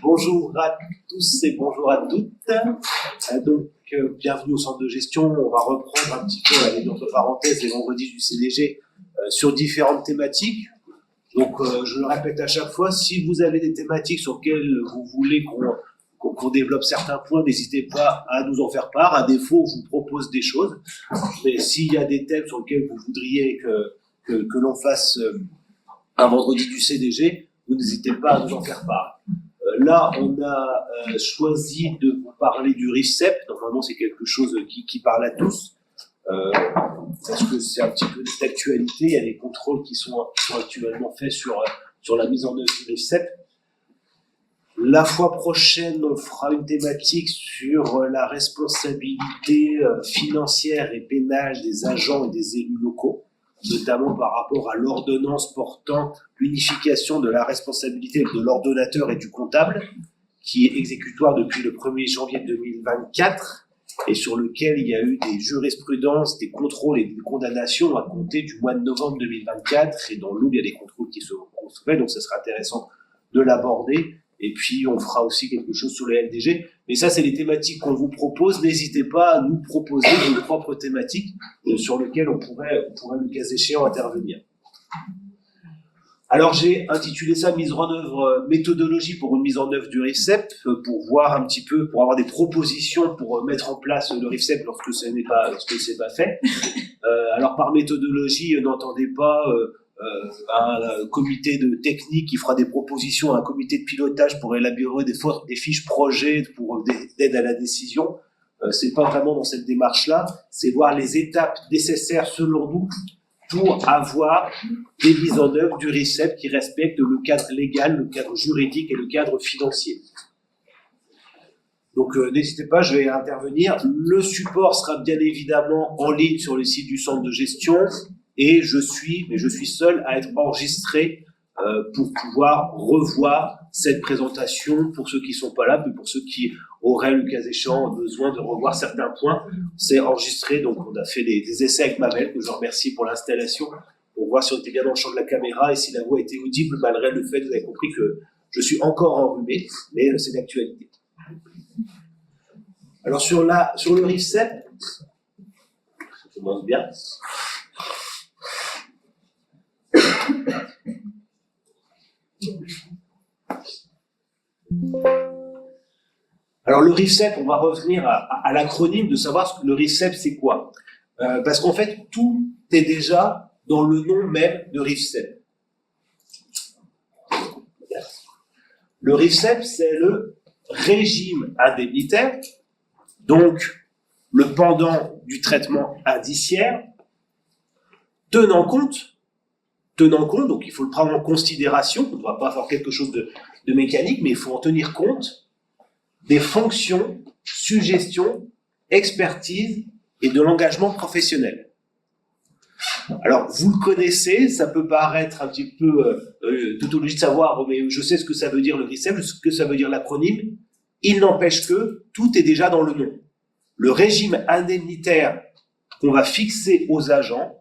Bonjour à tous et bonjour à toutes. Bienvenue au centre de gestion. On va reprendre un petit peu, avec entre parenthèses, les vendredis du CDG sur différentes thématiques. Donc, je le répète à chaque fois, si vous avez des thématiques sur lesquelles vous voulez qu'on développe certains points, n'hésitez pas à nous en faire part. À défaut, on vous propose des choses. Mais s'il y a des thèmes sur lesquels vous voudriez que l'on fasse un vendredi du CDG, vous n'hésitez pas à nous en faire part. Là, on a choisi de vous parler du RIFSEP. Normalement, c'est quelque chose qui parle à tous. Parce que c'est un petit peu d'actualité. Il y a des contrôles qui sont actuellement faits sur la mise en œuvre du RIFSEP. La fois prochaine, on fera une thématique sur la responsabilité financière et pénale des agents et des élus locaux, notamment par rapport à l'ordonnance portant l'unification de la responsabilité de l'ordonnateur et du comptable, qui est exécutoire depuis le 1er janvier 2024, et sur lequel il y a eu des jurisprudences, des contrôles et des condamnations à compter du mois de novembre 2024, et dans l'Aube, il y a des contrôles qui se faits, donc ça sera intéressant de l'aborder. Et puis, on fera aussi quelque chose sur les LDG. Mais ça, c'est les thématiques qu'on vous propose. N'hésitez pas à nous proposer vos propres thématiques sur lesquelles on pourrait, le cas échéant, intervenir. Alors, j'ai intitulé ça « Mise en œuvre, méthodologie pour une mise en œuvre du RIFSEP » pour voir un petit peu, pour avoir des propositions pour mettre en place le RIFSEP lorsque ce n'est pas fait. Alors, par méthodologie, n'entendez pas un comité de technique qui fera des propositions à un comité de pilotage pour élaborer des fiches projets pour d'aide à la décision. C'est pas vraiment dans cette démarche-là. C'est voir les étapes nécessaires, selon nous, pour avoir des mises en œuvre du RIFSEP qui respectent le cadre légal, le cadre juridique et le cadre financier. Donc, n'hésitez pas, je vais intervenir. Le support sera bien évidemment en ligne sur le site du centre de gestion. Et je suis seul à être enregistré pour pouvoir revoir cette présentation pour ceux qui sont pas là, puis pour ceux qui auraient, le cas échéant, besoin de revoir certains points. C'est enregistré, donc on a fait des essais avec Mabel, que je remercie pour l'installation, pour voir si on était bien dans le champ de la caméra et si la voix était audible, malgré le fait, vous avez compris que je suis encore enrhumé, mais c'est d'actualité. Alors sur le RIFSEP, ça commence bien. Alors le RIFSEP, on va revenir à l'acronyme de savoir ce que le RIFSEP c'est quoi. Parce qu'en fait, tout est déjà dans le nom même de RIFSEP. Le RIFSEP, c'est le régime indemnitaire, donc le pendant du traitement indiciaire, tenant compte, donc il faut le prendre en considération, on ne doit pas faire quelque chose de mécanique, mais il faut en tenir compte des fonctions, suggestions, expertise et de l'engagement professionnel. Alors, vous le connaissez, ça peut paraître un petit peu tautologie de savoir, mais je sais ce que ça veut dire le RIFSEP, ce que ça veut dire l'acronyme. Il n'empêche que tout est déjà dans le nom. Le régime indemnitaire qu'on va fixer aux agents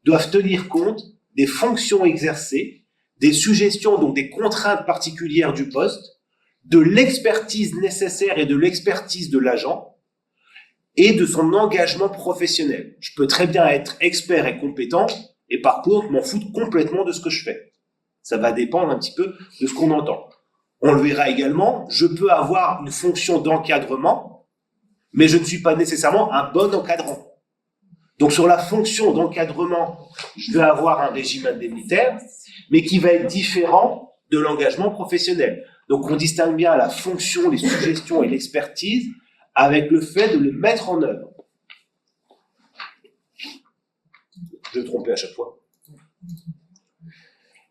doivent tenir compte des fonctions exercées, des suggestions, donc des contraintes particulières du poste, de l'expertise nécessaire et de l'expertise de l'agent, et de son engagement professionnel. Je peux très bien être expert et compétent, et par contre m'en foutre complètement de ce que je fais. Ça va dépendre un petit peu de ce qu'on entend. On le verra également, je peux avoir une fonction d'encadrement, mais je ne suis pas nécessairement un bon encadrant. Donc sur la fonction d'encadrement, je vais avoir un régime indemnitaire, mais qui va être différent de l'engagement professionnel. Donc on distingue bien la fonction, les suggestions et l'expertise avec le fait de les mettre en œuvre. Je vais me tromper à chaque fois.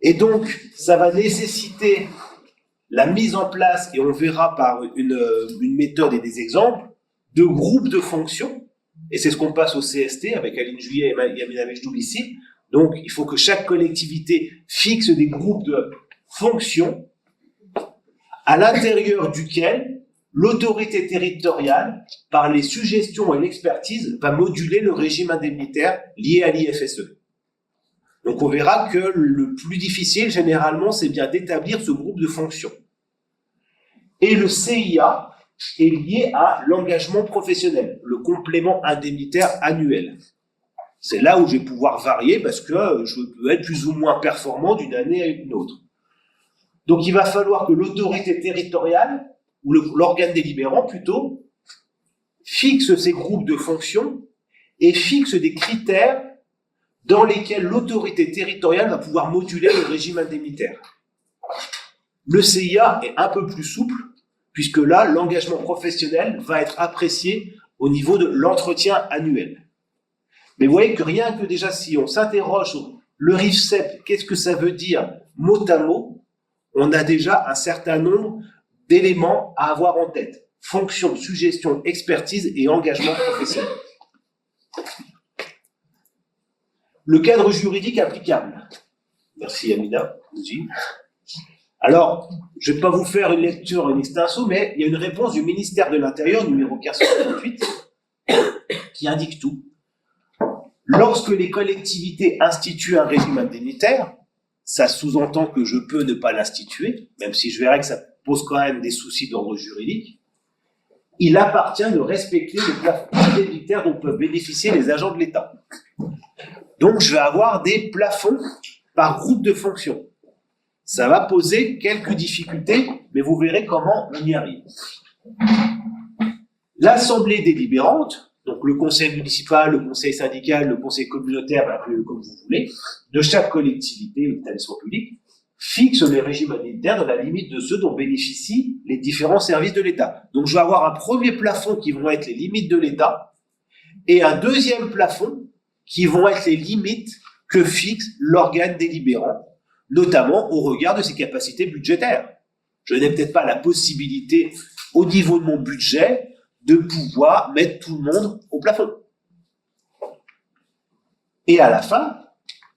Et donc, ça va nécessiter la mise en place, et on verra par une méthode et des exemples, de groupes de fonctions. Et c'est ce qu'on passe au CST avec Aline Juillet et Yamina Mejdoub ici. Donc, il faut que chaque collectivité fixe des groupes de fonctions à l'intérieur duquel l'autorité territoriale, par les suggestions et l'expertise, va moduler le régime indemnitaire lié à l'IFSE. Donc, on verra que le plus difficile, généralement, c'est bien d'établir ce groupe de fonctions. Et le CIA est lié à l'engagement professionnel, le complément indemnitaire annuel. C'est là où je vais pouvoir varier parce que je peux être plus ou moins performant d'une année à une autre. Donc il va falloir que l'autorité territoriale, ou l'organe délibérant plutôt, fixe ces groupes de fonctions et fixe des critères dans lesquels l'autorité territoriale va pouvoir moduler le régime indemnitaire. Le CIA est un peu plus souple, puisque là, l'engagement professionnel va être apprécié au niveau de l'entretien annuel. Mais vous voyez que rien que déjà, si on s'interroge sur le RIFSEP, qu'est-ce que ça veut dire mot à mot, on a déjà un certain nombre d'éléments à avoir en tête. Fonction, suggestion, expertise et engagement professionnel. Le cadre juridique applicable. Merci Amina. Alors, je ne vais pas vous faire une lecture in extenso, mais il y a une réponse du ministère de l'Intérieur, numéro 438, qui indique tout. Lorsque les collectivités instituent un régime indemnitaire, ça sous-entend que je peux ne pas l'instituer, même si je verrai que ça pose quand même des soucis d'ordre juridique. Il appartient de respecter le plafond indemnitaire dont peuvent bénéficier les agents de l'État. Donc, je vais avoir des plafonds par groupe de fonctions. Ça va poser quelques difficultés, mais vous verrez comment on y arrive. L'assemblée délibérante, donc le conseil municipal, le conseil syndical, le conseil communautaire, appelez-le comme vous voulez, de chaque collectivité ou établissement public, fixe les régimes indemnitaires dans la limite de ceux dont bénéficient les différents services de l'État. Donc, je vais avoir un premier plafond qui vont être les limites de l'État et un deuxième plafond qui vont être les limites que fixe l'organe délibérant, notamment au regard de ses capacités budgétaires. Je n'ai peut-être pas la possibilité, au niveau de mon budget, de pouvoir mettre tout le monde au plafond. Et à la fin,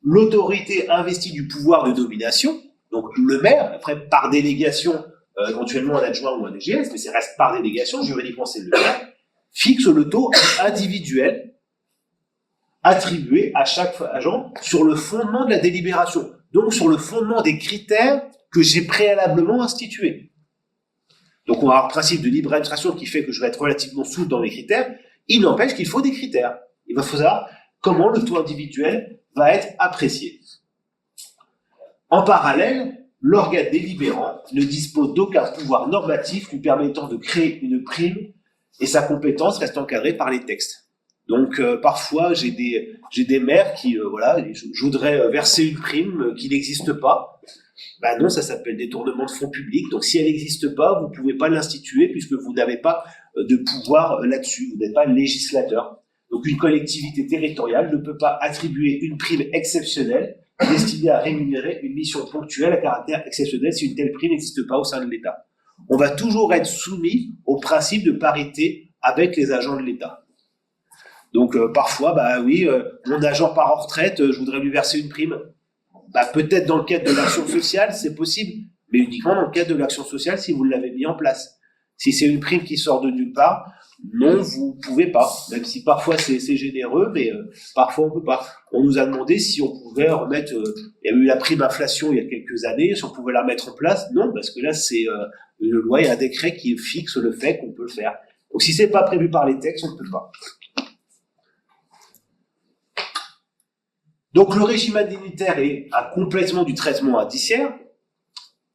l'autorité investie du pouvoir de domination, donc le maire, après par délégation, éventuellement un adjoint ou un DGS, mais ça reste par délégation, juridiquement c'est le maire, fixe le taux individuel attribué à chaque agent sur le fondement de la délibération, donc sur le fondement des critères que j'ai préalablement institués. Donc on va avoir le principe de libre administration qui fait que je vais être relativement souple dans les critères, il n'empêche qu'il faut des critères. Il va falloir savoir comment le taux individuel va être apprécié. En parallèle, l'organe délibérant ne dispose d'aucun pouvoir normatif lui permettant de créer une prime et sa compétence reste encadrée par les textes. Donc parfois j'ai des maires qui je voudrais verser une prime qui n'existe pas. Ben non, ça s'appelle détournement de fonds publics. Donc si elle n'existe pas, vous ne pouvez pas l'instituer puisque vous n'avez pas de pouvoir là-dessus. Vous n'êtes pas législateur. Donc une collectivité territoriale ne peut pas attribuer une prime exceptionnelle destinée à rémunérer une mission ponctuelle à caractère exceptionnel si une telle prime n'existe pas au sein de l'État. On va toujours être soumis au principe de parité avec les agents de l'État. Donc parfois, mon agent part en retraite, je voudrais lui verser une prime. Peut-être dans le cadre de l'action sociale, c'est possible, mais uniquement dans le cadre de l'action sociale si vous l'avez mis en place. Si c'est une prime qui sort de nulle part, non, vous pouvez pas. Même si parfois c'est généreux, mais parfois on peut pas. On nous a demandé si on pouvait remettre, il y a eu la prime inflation il y a quelques années, si on pouvait la mettre en place. Non, parce que là c'est une loi et un décret qui fixe le fait qu'on peut le faire. Donc si c'est pas prévu par les textes, on ne peut pas. Donc le régime indemnitaire a complètement du traitement indiciaire,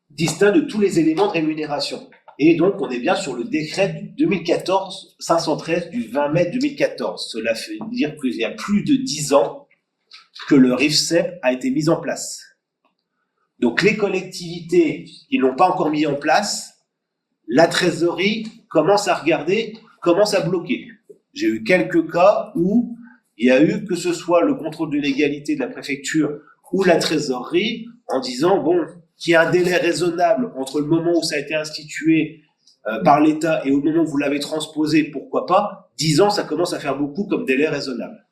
distinct de tous les éléments de rémunération. Et donc on est bien sur le décret du 2014-513 du 20 mai 2014. Cela veut dire qu'il y a plus de 10 ans que le RIFSEP a été mis en place. Donc les collectivités qui n'ont pas encore mis en place, la trésorerie commence à regarder, commence à bloquer. J'ai eu quelques cas où il y a eu, que ce soit le contrôle de légalité de la préfecture ou la trésorerie, en disant, qu'il y a un délai raisonnable entre le moment où ça a été institué par l'État et au moment où vous l'avez transposé, pourquoi pas, 10 ans, ça commence à faire beaucoup comme délai raisonnable.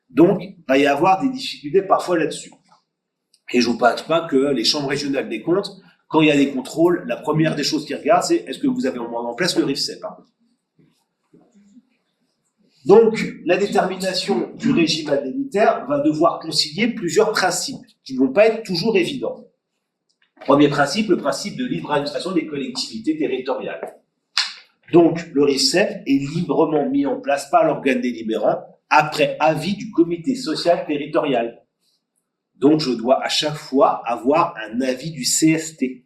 Donc, il va y avoir des difficultés parfois là-dessus. Et je ne vous parle pas que les chambres régionales des comptes, quand il y a des contrôles, la première des choses qu'ils regardent, c'est est-ce que vous avez en place le RIFSEP. Donc, la détermination du régime indemnitaire va devoir concilier plusieurs principes qui ne vont pas être toujours évidents. Premier principe, le principe de libre administration des collectivités territoriales. Donc, le RIFSEP est librement mis en place par l'organe délibérant après avis du comité social territorial. Donc, je dois à chaque fois avoir un avis du CST.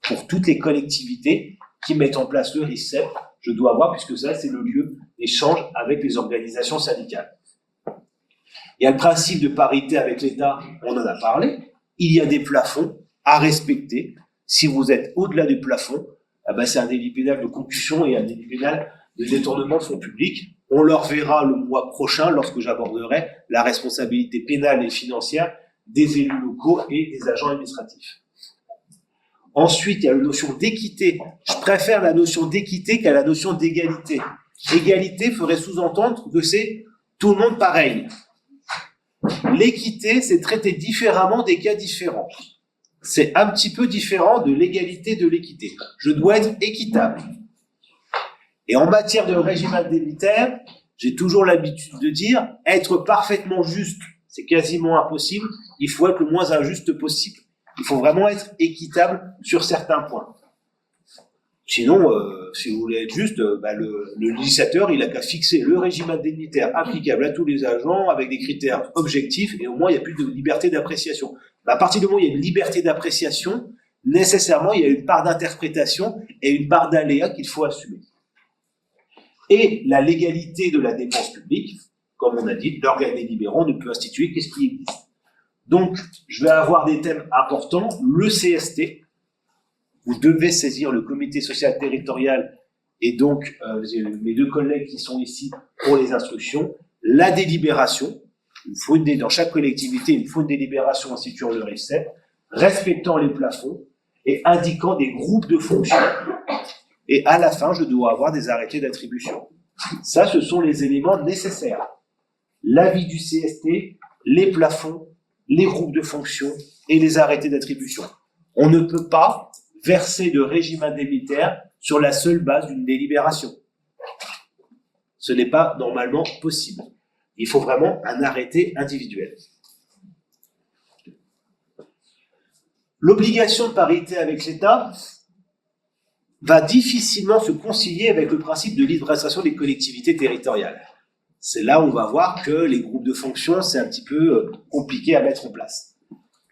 Pour toutes les collectivités qui mettent en place le RIFSEP, je dois avoir, puisque ça, c'est le lieu d'échange avec les organisations syndicales. Il y a le principe de parité avec l'État, on en a parlé. Il y a des plafonds à respecter. Si vous êtes au-delà du plafond, c'est un délit pénal de concussion et un délit pénal de détournement de fonds publics. On le reverra le mois prochain lorsque j'aborderai la responsabilité pénale et financière des élus locaux et des agents administratifs. Ensuite, il y a la notion d'équité. Je préfère la notion d'équité qu'à la notion d'égalité. Égalité ferait sous-entendre que c'est tout le monde pareil. L'équité, c'est traiter différemment des cas différents. C'est un petit peu différent de l'égalité de l'équité. Je dois être équitable. Et en matière de régime indemnitaire, j'ai toujours l'habitude de dire, être parfaitement juste, c'est quasiment impossible. Il faut être le moins injuste possible. Il faut vraiment être équitable sur certains points. Sinon, si vous voulez être juste, le législateur, il a qu'à fixer le régime indemnitaire applicable à tous les agents avec des critères objectifs et au moins, il n'y a plus de liberté d'appréciation. À partir du moment où il y a une liberté d'appréciation, nécessairement, il y a une part d'interprétation et une part d'aléa qu'il faut assumer. Et la légalité de la dépense publique, comme on a dit, l'organe délibérant ne peut instituer qu'est-ce qui existe. Donc, je vais avoir des thèmes importants. Le CST, vous devez saisir le comité social territorial et donc mes deux collègues qui sont ici pour les instructions. La délibération, dans chaque collectivité, il faut une délibération instituant le RIFSEP, respectant les plafonds et indiquant des groupes de fonctions. Et à la fin, je dois avoir des arrêtés d'attribution. Ça, ce sont les éléments nécessaires. L'avis du CST, les plafonds, les groupes de fonctions et les arrêtés d'attribution. On ne peut pas verser de régime indemnitaire sur la seule base d'une délibération. Ce n'est pas normalement possible. Il faut vraiment un arrêté individuel. L'obligation de parité avec l'État va difficilement se concilier avec le principe de libre administration des collectivités territoriales. C'est là où on va voir que les groupes de fonctions, c'est un petit peu compliqué à mettre en place.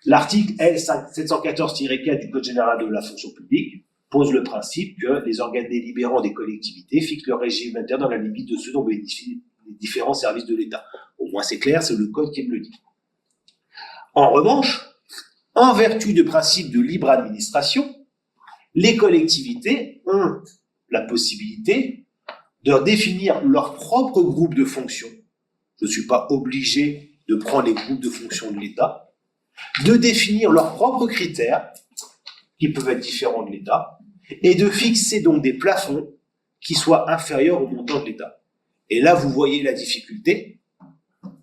L'article L714-4 du Code général de la fonction publique pose le principe que les organes délibérants des collectivités fixent leur régime interne dans la limite de ce dont bénéficient les différents services de l'État. Au moins c'est clair, c'est le Code qui me le dit. En revanche, en vertu du principe de libre administration, les collectivités ont la possibilité de définir leur propre groupe de fonctions. Je ne suis pas obligé de prendre les groupes de fonctions de l'État, de définir leurs propres critères, qui peuvent être différents de l'État, et de fixer donc des plafonds qui soient inférieurs au montant de l'État. Et là, vous voyez la difficulté.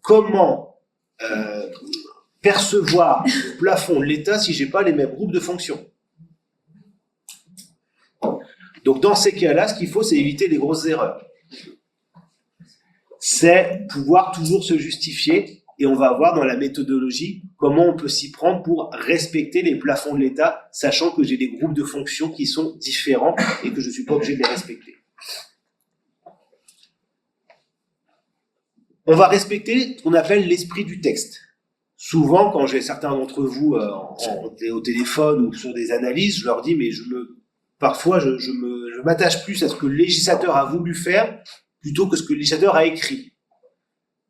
Comment percevoir le plafond de l'État si je n'ai pas les mêmes groupes de fonctions? Donc, dans ces cas-là, ce qu'il faut, c'est éviter les grosses erreurs. C'est pouvoir toujours se justifier, et on va voir dans la méthodologie comment on peut s'y prendre pour respecter les plafonds de l'État, sachant que j'ai des groupes de fonctions qui sont différents et que je ne suis pas obligé de les respecter. On va respecter ce qu'on appelle l'esprit du texte. Souvent, quand j'ai certains d'entre vous au téléphone ou sur des analyses, je leur dis, mais parfois, je m'attache plus à ce que le législateur a voulu faire plutôt que ce que le législateur a écrit.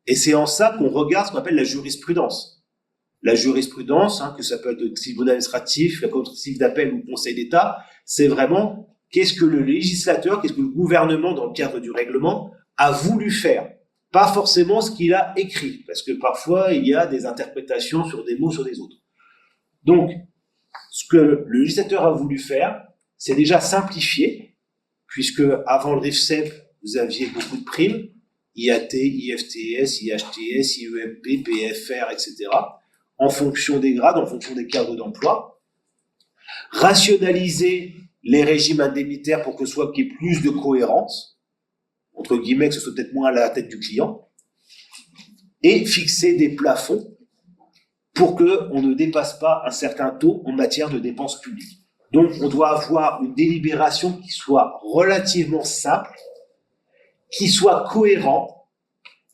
Et c'est en ça qu'on regarde ce qu'on appelle la jurisprudence. La jurisprudence, que ça peut être le tribunal administratif, la cour d'appel ou le Conseil d'État, c'est vraiment qu'est-ce que le législateur, qu'est-ce que le gouvernement, dans le cadre du règlement, a voulu faire. Pas forcément ce qu'il a écrit, parce que parfois, il y a des interprétations sur des mots, sur des autres. Donc, ce que le législateur a voulu faire, c'est déjà simplifier, puisque avant le RIFSEP, vous aviez beaucoup de primes, IAT, IFTS, IHTS, IEMP, PFR, etc., en fonction des grades, en fonction des cadres d'emploi. Rationaliser les régimes indemnitaires pour que ce soit qu'il y ait plus de cohérence, entre guillemets, que ce soit peut-être moins à la tête du client, et fixer des plafonds pour qu'on ne dépasse pas un certain taux en matière de dépenses publiques. Donc, on doit avoir une délibération qui soit relativement simple, qui soit cohérent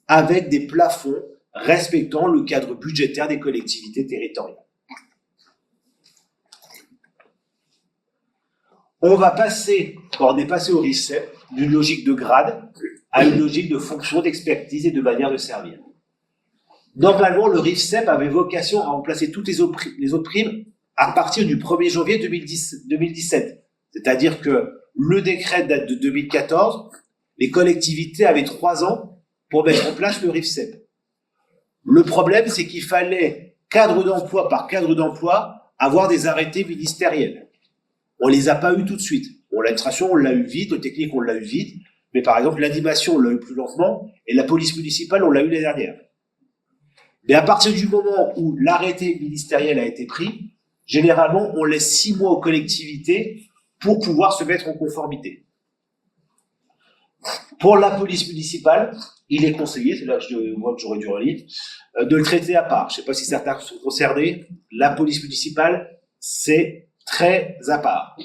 avec des plafonds respectant le cadre budgétaire des collectivités territoriales. On va passer, quand on est passé au RIFSEP, d'une logique de grade à une logique de fonction, d'expertise et de manière de servir. Normalement, le RIFSEP avait vocation à remplacer toutes les autres primes à partir du 1er janvier 2017. C'est-à-dire que le décret date de 2014, les collectivités avaient 3 ans pour mettre en place le RIFSEP. Le problème, c'est qu'il fallait, cadre d'emploi par cadre d'emploi, avoir des arrêtés ministériels. On les a pas eu tout de suite. Bon, l'administration, on l'a eu vite, le technique, on l'a eu vite, mais par exemple, l'animation, on l'a eu plus lentement, et la police municipale, on l'a eu l'année dernière. Mais à partir du moment où l'arrêté ministériel a été pris, généralement, on laisse 6 mois aux collectivités pour pouvoir se mettre en conformité. Pour la police municipale, il est conseillé, c'est là que je vois que j'aurais dû relire, de le traiter à part. Je ne sais pas si certains sont concernés. La police municipale, c'est très à part.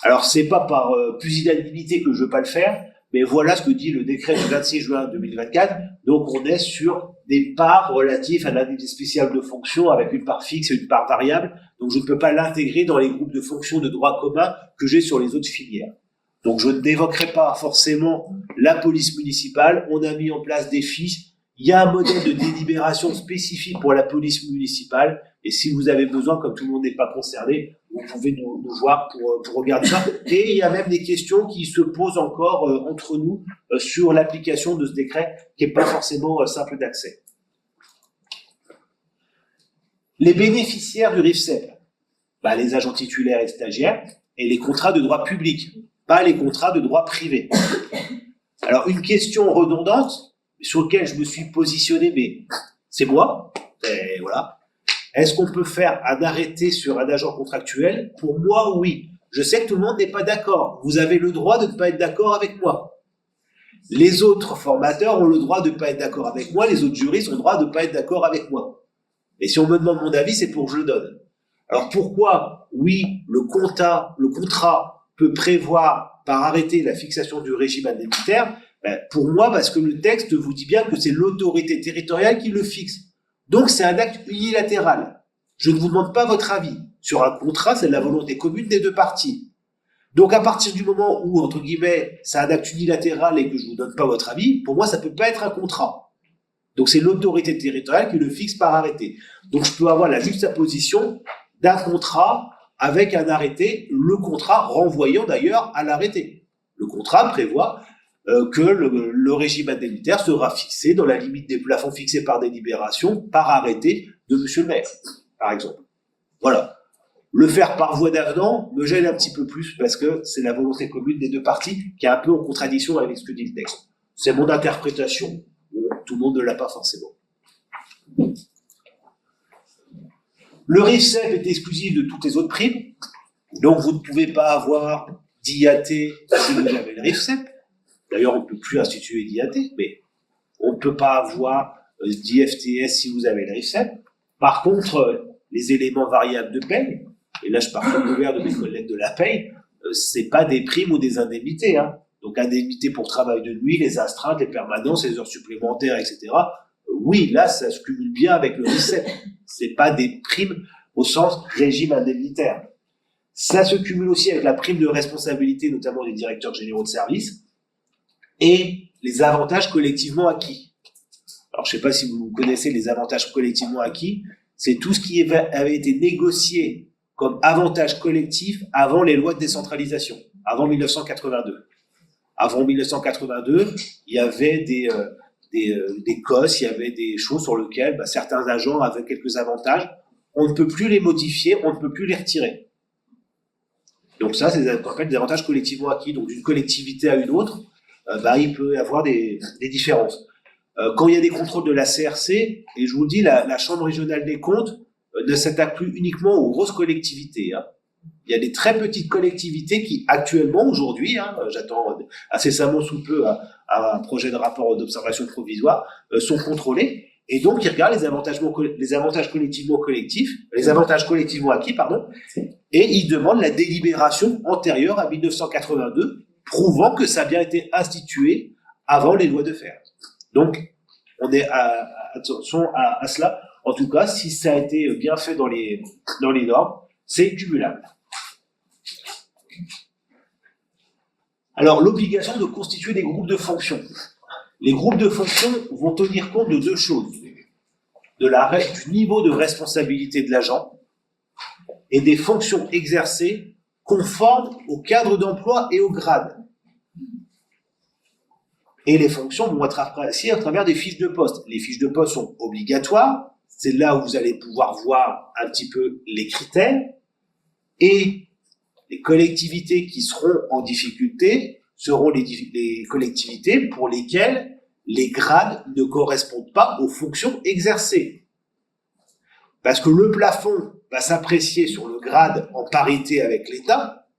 Alors, c'est pas par pusillanimité que je veux pas le faire, mais voilà ce que dit le décret du 26 juin 2024. Donc, on est sur des parts relatives à l'indemnité spéciale de fonction avec une part fixe et une part variable. Donc, je ne peux pas l'intégrer dans les groupes de fonctions de droit commun que j'ai sur les autres filières. Donc, je n'évoquerai pas forcément la police municipale. On a mis en place des fiches. Il y a un modèle de délibération spécifique pour la police municipale. Et si vous avez besoin, comme tout le monde n'est pas concerné, vous pouvez nous voir pour regarder ça. Et il y a même des questions qui se posent encore entre nous sur l'application de ce décret qui n'est pas forcément simple d'accès. Les bénéficiaires du RIFSEP, les agents titulaires et stagiaires, et les contrats de droit public, pas les contrats de droit privé. Alors, une question redondante sur laquelle je me suis positionné, mais c'est moi, et voilà. Est-ce qu'on peut faire un arrêté sur un agent contractuel? Pour moi, oui. Je sais que tout le monde n'est pas d'accord. Vous avez le droit de ne pas être d'accord avec moi. Les autres formateurs ont le droit de ne pas être d'accord avec moi. Les autres juristes ont le droit de ne pas être d'accord avec moi. Et si on me demande mon avis, c'est pour que je le donne. Alors pourquoi, oui, le contrat peut prévoir par arrêté la fixation du régime indemnitaire? Pour moi, parce que le texte vous dit bien que c'est l'autorité territoriale qui le fixe. Donc, c'est un acte unilatéral. Je ne vous demande pas votre avis. Sur un contrat, c'est la volonté commune des deux parties. Donc, à partir du moment où, entre guillemets, c'est un acte unilatéral et que je ne vous donne pas votre avis, pour moi, ça ne peut pas être un contrat. Donc, c'est l'autorité territoriale qui le fixe par arrêté. Donc, je peux avoir la juxtaposition d'un contrat avec un arrêté, le contrat renvoyant d'ailleurs à l'arrêté. Le contrat prévoit que le régime indemnitaire sera fixé dans la limite des plafonds fixés par délibération, par arrêté de monsieur le maire, par exemple. Voilà. Le faire par voie d'avenant me gêne un petit peu plus parce que c'est la volonté commune des deux parties qui est un peu en contradiction avec ce que dit le texte. C'est mon interprétation. Tout le monde ne l'a pas forcément. Le RIFSEP est exclusif de toutes les autres primes. Donc, vous ne pouvez pas avoir d'IAT si vous avez le RIFSEP. D'ailleurs, on ne peut plus instituer d'IAT, mais on ne peut pas avoir d'IFTS si vous avez le RIFSEP. Par contre, les éléments variables de paye, et là je parle comme ouvert de mes collègues de la paye, c'est pas des primes ou des indemnités. Hein. Donc, indemnités pour travail de nuit, les astreintes, les permanences, les heures supplémentaires, etc. Oui, là, ça se cumule bien avec le RIFSEP. C'est pas des primes au sens régime indemnitaire. Ça se cumule aussi avec la prime de responsabilité, notamment des directeurs généraux de service, et les avantages collectivement acquis. Alors, je ne sais pas si vous connaissez les avantages collectivement acquis. C'est tout ce qui avait été négocié comme avantage collectif avant les lois de décentralisation, avant 1982. Avant 1982, il y avait des COS, il y avait des choses sur lesquelles certains agents avaient quelques avantages. On ne peut plus les modifier, on ne peut plus les retirer. Donc ça, c'est ce qu'on appelle des avantages collectivement acquis. Donc d'une collectivité à une autre, il peut y avoir des différences. Quand il y a des contrôles de la CRC, et je vous le dis, la Chambre régionale des comptes ne s'attaque plus uniquement aux grosses collectivités. Hein. Il y a des très petites collectivités qui, actuellement, aujourd'hui, j'attends incessamment sous peu un projet de rapport d'observation provisoire, sont contrôlées. Et donc, il regarde les avantages collectivement collectifs, les avantages collectivement acquis, pardon, et il demande la délibération antérieure à 1982, prouvant que ça a bien été institué avant les lois de fer. Donc, on est attention à cela. En tout cas, si ça a été bien fait dans les normes, c'est cumulable. Alors, l'obligation de constituer des groupes de fonctions. Les groupes de fonctions vont tenir compte de deux choses. Du niveau de responsabilité de l'agent et des fonctions exercées conformes au cadre d'emploi et au grade. Et les fonctions vont être appréciées à travers des fiches de poste. Les fiches de poste sont obligatoires. C'est là où vous allez pouvoir voir un petit peu les critères. Et les collectivités qui seront en difficulté seront les collectivités pour lesquelles les grades ne correspondent pas aux fonctions exercées. Parce que le plafond va s'apprécier sur le grade en parité avec l'État.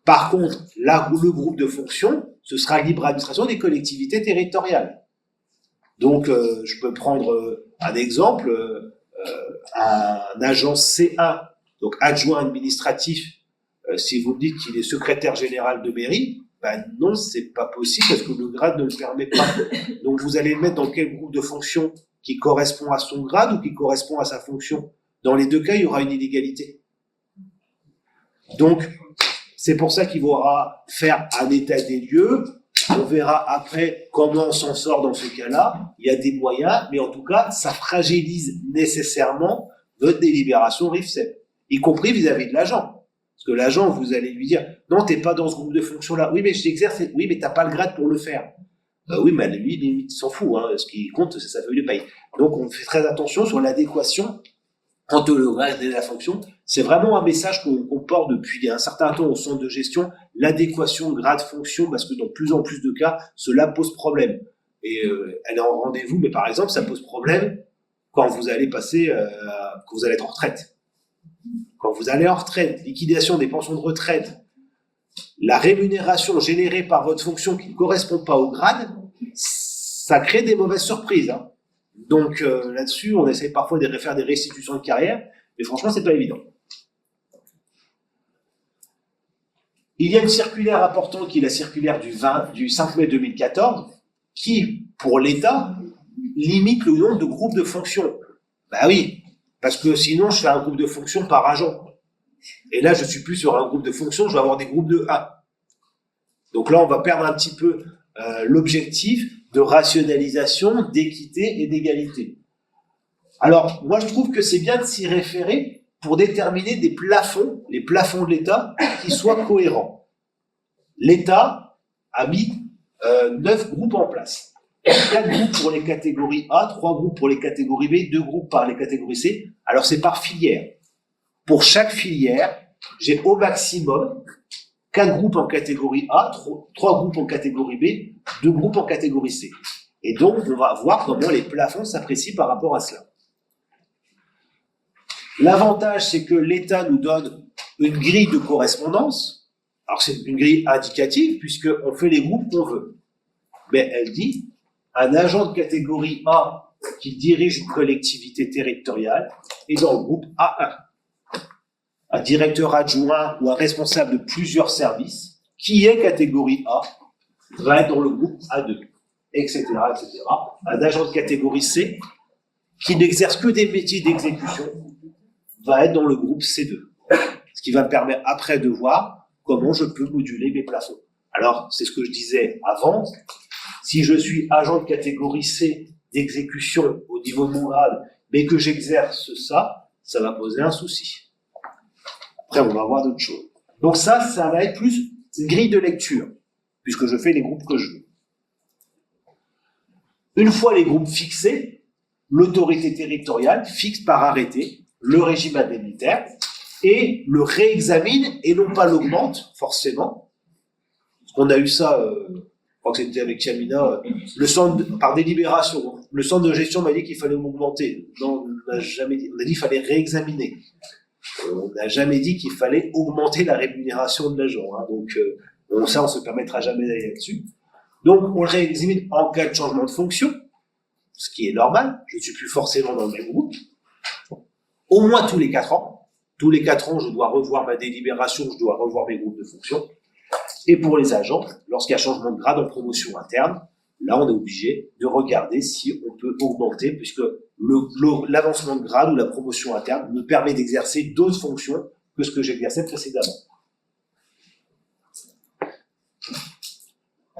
Par contre, là où le groupe de fonctions, ce sera libre administration des collectivités territoriales. Donc, je peux prendre un exemple, un agent C1, donc adjoint administratif, si vous me dites qu'il est secrétaire général de mairie, ben non, c'est pas possible parce que le grade ne le permet pas. Donc vous allez le mettre dans quel groupe de fonction qui correspond à son grade ou qui correspond à sa fonction. Dans les deux cas, il y aura une inégalité. Donc, c'est pour ça qu'il faudra faire un état des lieux. On verra après comment on s'en sort dans ce cas-là. Il y a des moyens, mais en tout cas, ça fragilise nécessairement votre délibération RIFSEP, y compris vis-à-vis de l'agent. Parce que l'agent, vous allez lui dire, non, t'es pas dans ce groupe de fonctions-là. Oui, mais je t'exerce. Oui, mais t'as pas le grade pour le faire. Oui, mais lui, il s'en fout. Hein. Ce qui compte, c'est sa feuille de paye. Donc, on fait très attention sur l'adéquation entre le grade et la fonction. C'est vraiment un message qu'on porte depuis un certain temps au centre de gestion. L'adéquation grade-fonction, parce que dans plus en plus de cas, cela pose problème. Et elle est en rendez-vous, mais par exemple, ça pose problème quand vous allez passer, quand vous allez être en retraite. Quand vous allez en retraite, liquidation des pensions de retraite, la rémunération générée par votre fonction qui ne correspond pas au grade, ça crée des mauvaises surprises. Hein. Donc là-dessus, on essaie parfois de faire des restitutions de carrière, mais franchement, c'est pas évident. Il y a une circulaire importante qui est la circulaire du 5 mai 2014, qui, pour l'État, limite le nombre de groupes de fonctions. Bah oui, parce que sinon, je fais un groupe de fonctions par agent. Et là, je suis plus sur un groupe de fonctions, je vais avoir des groupes de 1. Donc là, on va perdre un petit peu l'objectif de rationalisation, d'équité et d'égalité. Alors, moi, je trouve que c'est bien de s'y référer pour déterminer des plafonds, les plafonds de l'État, qui soient cohérents. L'État a mis 9 groupes en place. 4 groupes pour les catégories A, 3 groupes pour les catégories B, 2 groupes par les catégories C. Alors, c'est par filière. Pour chaque filière, j'ai au maximum 4 groupes en catégorie A, 3 groupes en catégorie B, 2 groupes en catégorie C. Et donc, on va voir comment les plafonds s'apprécient par rapport à cela. L'avantage, c'est que l'État nous donne une grille de correspondance. Alors, c'est une grille indicative, puisqu'on fait les groupes qu'on veut. Mais elle dit, un agent de catégorie A qui dirige une collectivité territoriale est dans le groupe A1. Un directeur adjoint ou un responsable de plusieurs services qui est catégorie A va être dans le groupe A2, etc., etc. Un agent de catégorie C qui n'exerce que des métiers d'exécution va être dans le groupe C2. Ce qui va me permettre après de voir comment je peux moduler mes plafonds. Alors, c'est ce que je disais avant. Si je suis agent de catégorie C d'exécution au niveau de mon grade, mais que j'exerce ça, ça va poser un souci. Après, on va voir d'autres choses. Donc ça va être plus une grille de lecture, puisque je fais les groupes que je veux. Une fois les groupes fixés, l'autorité territoriale fixe par arrêté le régime indemnitaire et le réexamine et non pas l'augmente, forcément. On a eu ça, je crois que c'était avec Chamina, par délibération. Le centre de gestion m'a dit qu'il fallait augmenter. Non, on n'a jamais dit. On a dit qu'il fallait réexaminer. On n'a jamais dit qu'il fallait augmenter la rémunération de l'agent. Hein. Donc, ça, on se permettra jamais d'aller là-dessus. Donc, on le réexamine en cas de changement de fonction. ce qui est normal, je ne suis plus forcément dans le même groupe, au moins tous les 4 ans. Tous les 4 ans, je dois revoir ma délibération, je dois revoir mes groupes de fonction. Et pour les agents, lorsqu'il y a changement de grade en promotion interne, là, on est obligé de regarder si on peut augmenter, puisque l'avancement de grade ou la promotion interne me permet d'exercer d'autres fonctions que ce que j'exerçais précédemment.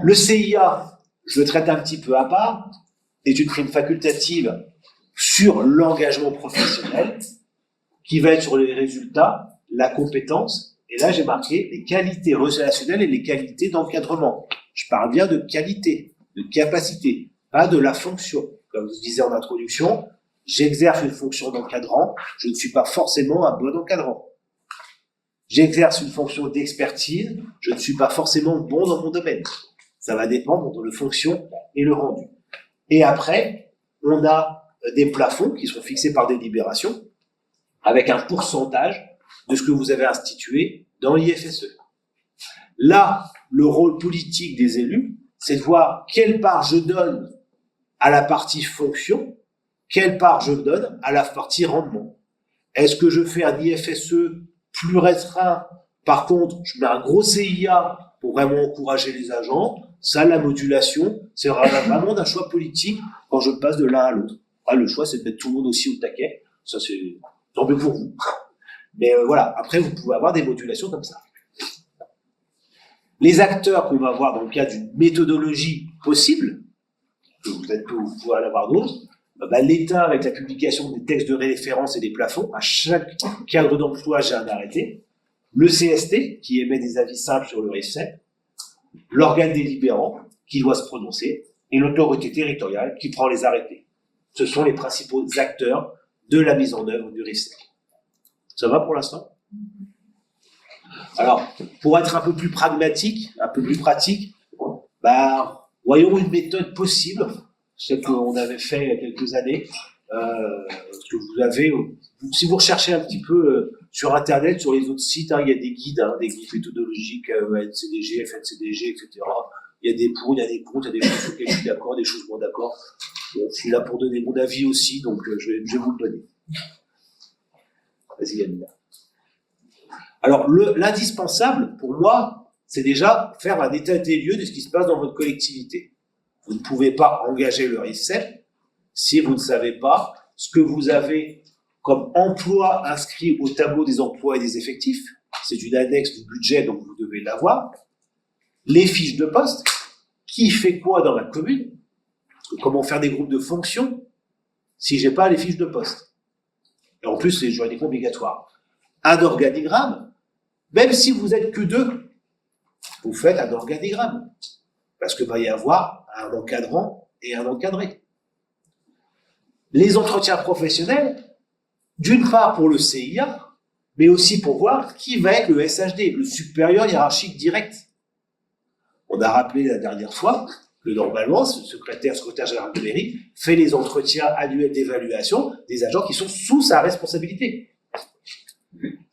Le CIA, je le traite un petit peu à part, est une prime facultative sur l'engagement professionnel, qui va être sur les résultats, la compétence, et là j'ai marqué les qualités relationnelles et les qualités d'encadrement. Je parle bien de qualité, de capacité, pas de la fonction. Comme je disais en introduction, j'exerce une fonction d'encadrant, je ne suis pas forcément un bon encadrant. J'exerce une fonction d'expertise, je ne suis pas forcément bon dans mon domaine. Ça va dépendre de la fonction et le rendu. Et après, on a des plafonds qui sont fixés par délibération, avec un pourcentage de ce que vous avez institué dans l'IFSE. Là, le rôle politique des élus, c'est de voir quelle part je donne à la partie fonction, quelle part je donne à la partie rendement. Est-ce que je fais un IFSE plus restreint? Par contre, je mets un gros CIA pour vraiment encourager les agents. Ça, la modulation, c'est vraiment d'un choix politique quand je passe de l'un à l'autre. Le choix, c'est de mettre tout le monde aussi au taquet. Ça, c'est tant mieux pour vous. Mais voilà, après, vous pouvez avoir des modulations comme ça. Les acteurs qu'on va voir dans le cadre d'une méthodologie possible, que vous pouvez en avoir d'autres, l'État, avec la publication des textes de référence et des plafonds, à chaque cadre d'emploi, j'ai un arrêté. Le CST, qui émet des avis simples sur le RIFSEP, l'organe délibérant, qui doit se prononcer, et l'autorité territoriale, qui prend les arrêtés. Ce sont les principaux acteurs de la mise en œuvre du RIFSEP. Ça va pour l'instant? Alors, pour être un peu plus pragmatique, un peu plus pratique, voyons une méthode possible, celle qu'on avait fait il y a quelques années, que vous avez, si vous recherchez un petit peu sur Internet, sur les autres sites, il y a des guides méthodologiques, NCDG, FNCDG, etc. Il y a des pour, il y a des contre, il y a des choses sur lesquelles je suis d'accord, des choses moins d'accord. Bon, je suis là pour donner mon avis aussi, donc je vais vous le donner. Vas-y, Yannick. Alors, l'indispensable, pour moi, c'est déjà faire un état des lieux de ce qui se passe dans votre collectivité. Vous ne pouvez pas engager le RIFSEP si vous ne savez pas ce que vous avez comme emploi inscrit au tableau des emplois et des effectifs. C'est une annexe du budget, donc vous devez l'avoir. Les fiches de poste, qui fait quoi dans la commune? Comment faire des groupes de fonctions si j'ai pas les fiches de poste? Et en plus, c'est juridiquement obligatoire. Un organigramme, même si vous êtes que 2, vous faites un organigramme. Parce que va y avoir un encadrant et un encadré. Les entretiens professionnels, d'une part pour le CIA, mais aussi pour voir qui va être le SHD, le supérieur hiérarchique direct. On a rappelé la dernière fois que normalement, ce secrétaire général de mairie fait les entretiens annuels d'évaluation des agents qui sont sous sa responsabilité.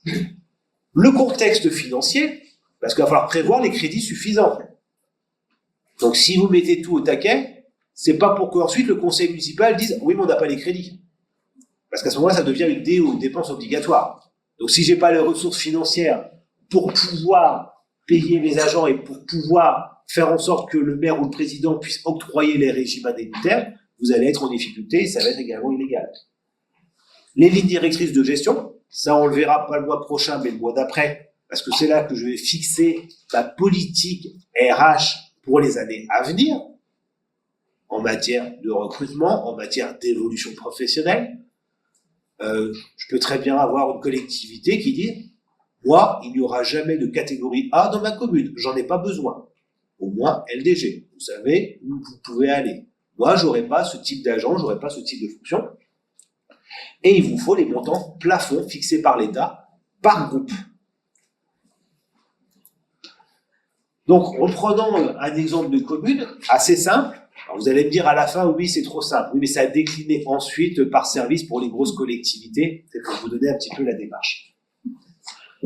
Le contexte financier, parce qu'il va falloir prévoir les crédits suffisants. Donc si vous mettez tout au taquet, c'est pas pour qu'ensuite le conseil municipal dise « oui, mais on n'a pas les crédits ». Parce qu'à ce moment-là, ça devient une dépense obligatoire. Donc si j'ai pas les ressources financières pour pouvoir payer mes agents et pour pouvoir faire en sorte que le maire ou le président puisse octroyer les régimes indemnitaires, vous allez être en difficulté et ça va être également illégal. Les lignes directrices de gestion, ça on le verra pas le mois prochain, mais le mois d'après, parce que c'est là que je vais fixer ma politique RH pour les années à venir, en matière de recrutement, en matière d'évolution professionnelle. Je peux très bien avoir une collectivité qui dit « moi, il n'y aura jamais de catégorie A dans ma commune, j'en ai pas besoin. Au moins LDG, vous savez où vous pouvez aller. Moi, j'aurai pas ce type d'agent, j'aurai pas ce type de fonction. » Et il vous faut les montants plafonds fixés par l'État par groupe. Donc, en prenant un exemple de commune assez simple, alors vous allez me dire à la fin, oui, c'est trop simple. Oui, mais ça a décliné ensuite par service pour les grosses collectivités. C'est pour vous donner un petit peu la démarche.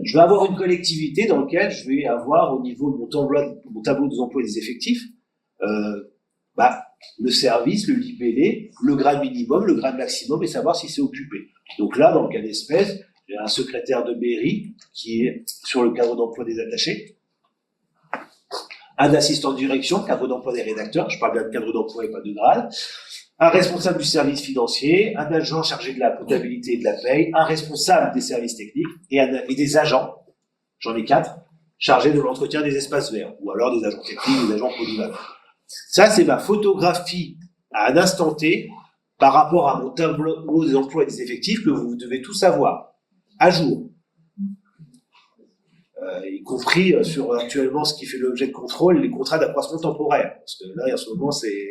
Je vais avoir une collectivité dans laquelle je vais avoir au niveau de mon tableau des emplois et des effectifs, le service, le libellé, le grade minimum, le grade maximum et savoir si c'est occupé. Donc là, dans le cas d'espèce, j'ai un secrétaire de mairie qui est sur le cadre d'emploi des attachés, un assistant de direction, cadre d'emploi des rédacteurs, je parle bien de cadre d'emploi et pas de grade, un responsable du service financier, un agent chargé de la comptabilité et de la paye, un responsable des services techniques et des agents, j'en ai 4, chargés de l'entretien des espaces verts, ou alors des agents techniques, des agents polyvalents. Ça, c'est ma photographie à un instant T par rapport à mon tableau des emplois et des effectifs que vous devez tous avoir, à jour. Y compris sur actuellement ce qui fait l'objet de contrôle, les contrats d'accroissement temporaire. Parce que là, en ce moment, c'est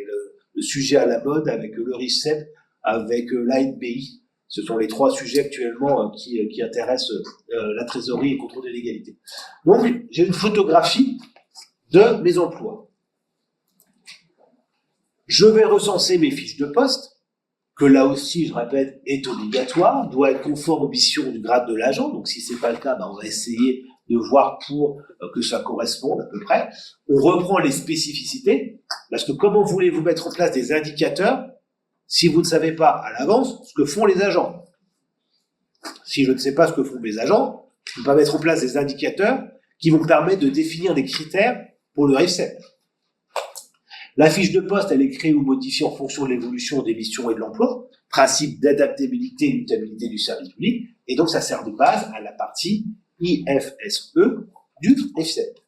le sujet à la mode avec le RICEP, avec l'ANPI. Ce sont les 3 sujets actuellement qui intéressent la trésorerie et le contrôle de l'égalité. Donc, j'ai une photographie de mes emplois. Je vais recenser mes fiches de poste, que là aussi, je répète, est obligatoire, doit être conforme aux missions du grade de l'agent. Donc, si c'est pas le cas, on va essayer de voir pour que ça corresponde à peu près. On reprend les spécificités, parce que comment voulez-vous mettre en place des indicateurs si vous ne savez pas à l'avance ce que font les agents? Si je ne sais pas ce que font mes agents, je ne peux pas mettre en place des indicateurs qui vont me permettre de définir des critères pour le RICEP. La fiche de poste, elle est créée ou modifiée en fonction de l'évolution des missions et de l'emploi, principe d'adaptabilité et d'utilité du service public, et donc ça sert de base à la partie IFSE du RICEP.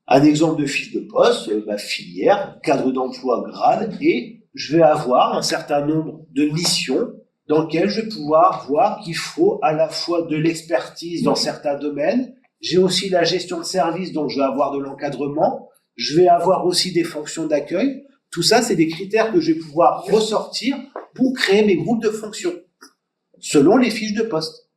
Un exemple de fiche de poste, filière, cadre d'emploi, grade, et je vais avoir un certain nombre de missions dans lesquelles je vais pouvoir voir qu'il faut à la fois de l'expertise dans certains domaines. J'ai aussi la gestion de service, donc je vais avoir de l'encadrement. Je vais avoir aussi des fonctions d'accueil. Tout ça, c'est des critères que je vais pouvoir ressortir pour créer mes groupes de fonctions, selon les fiches de poste.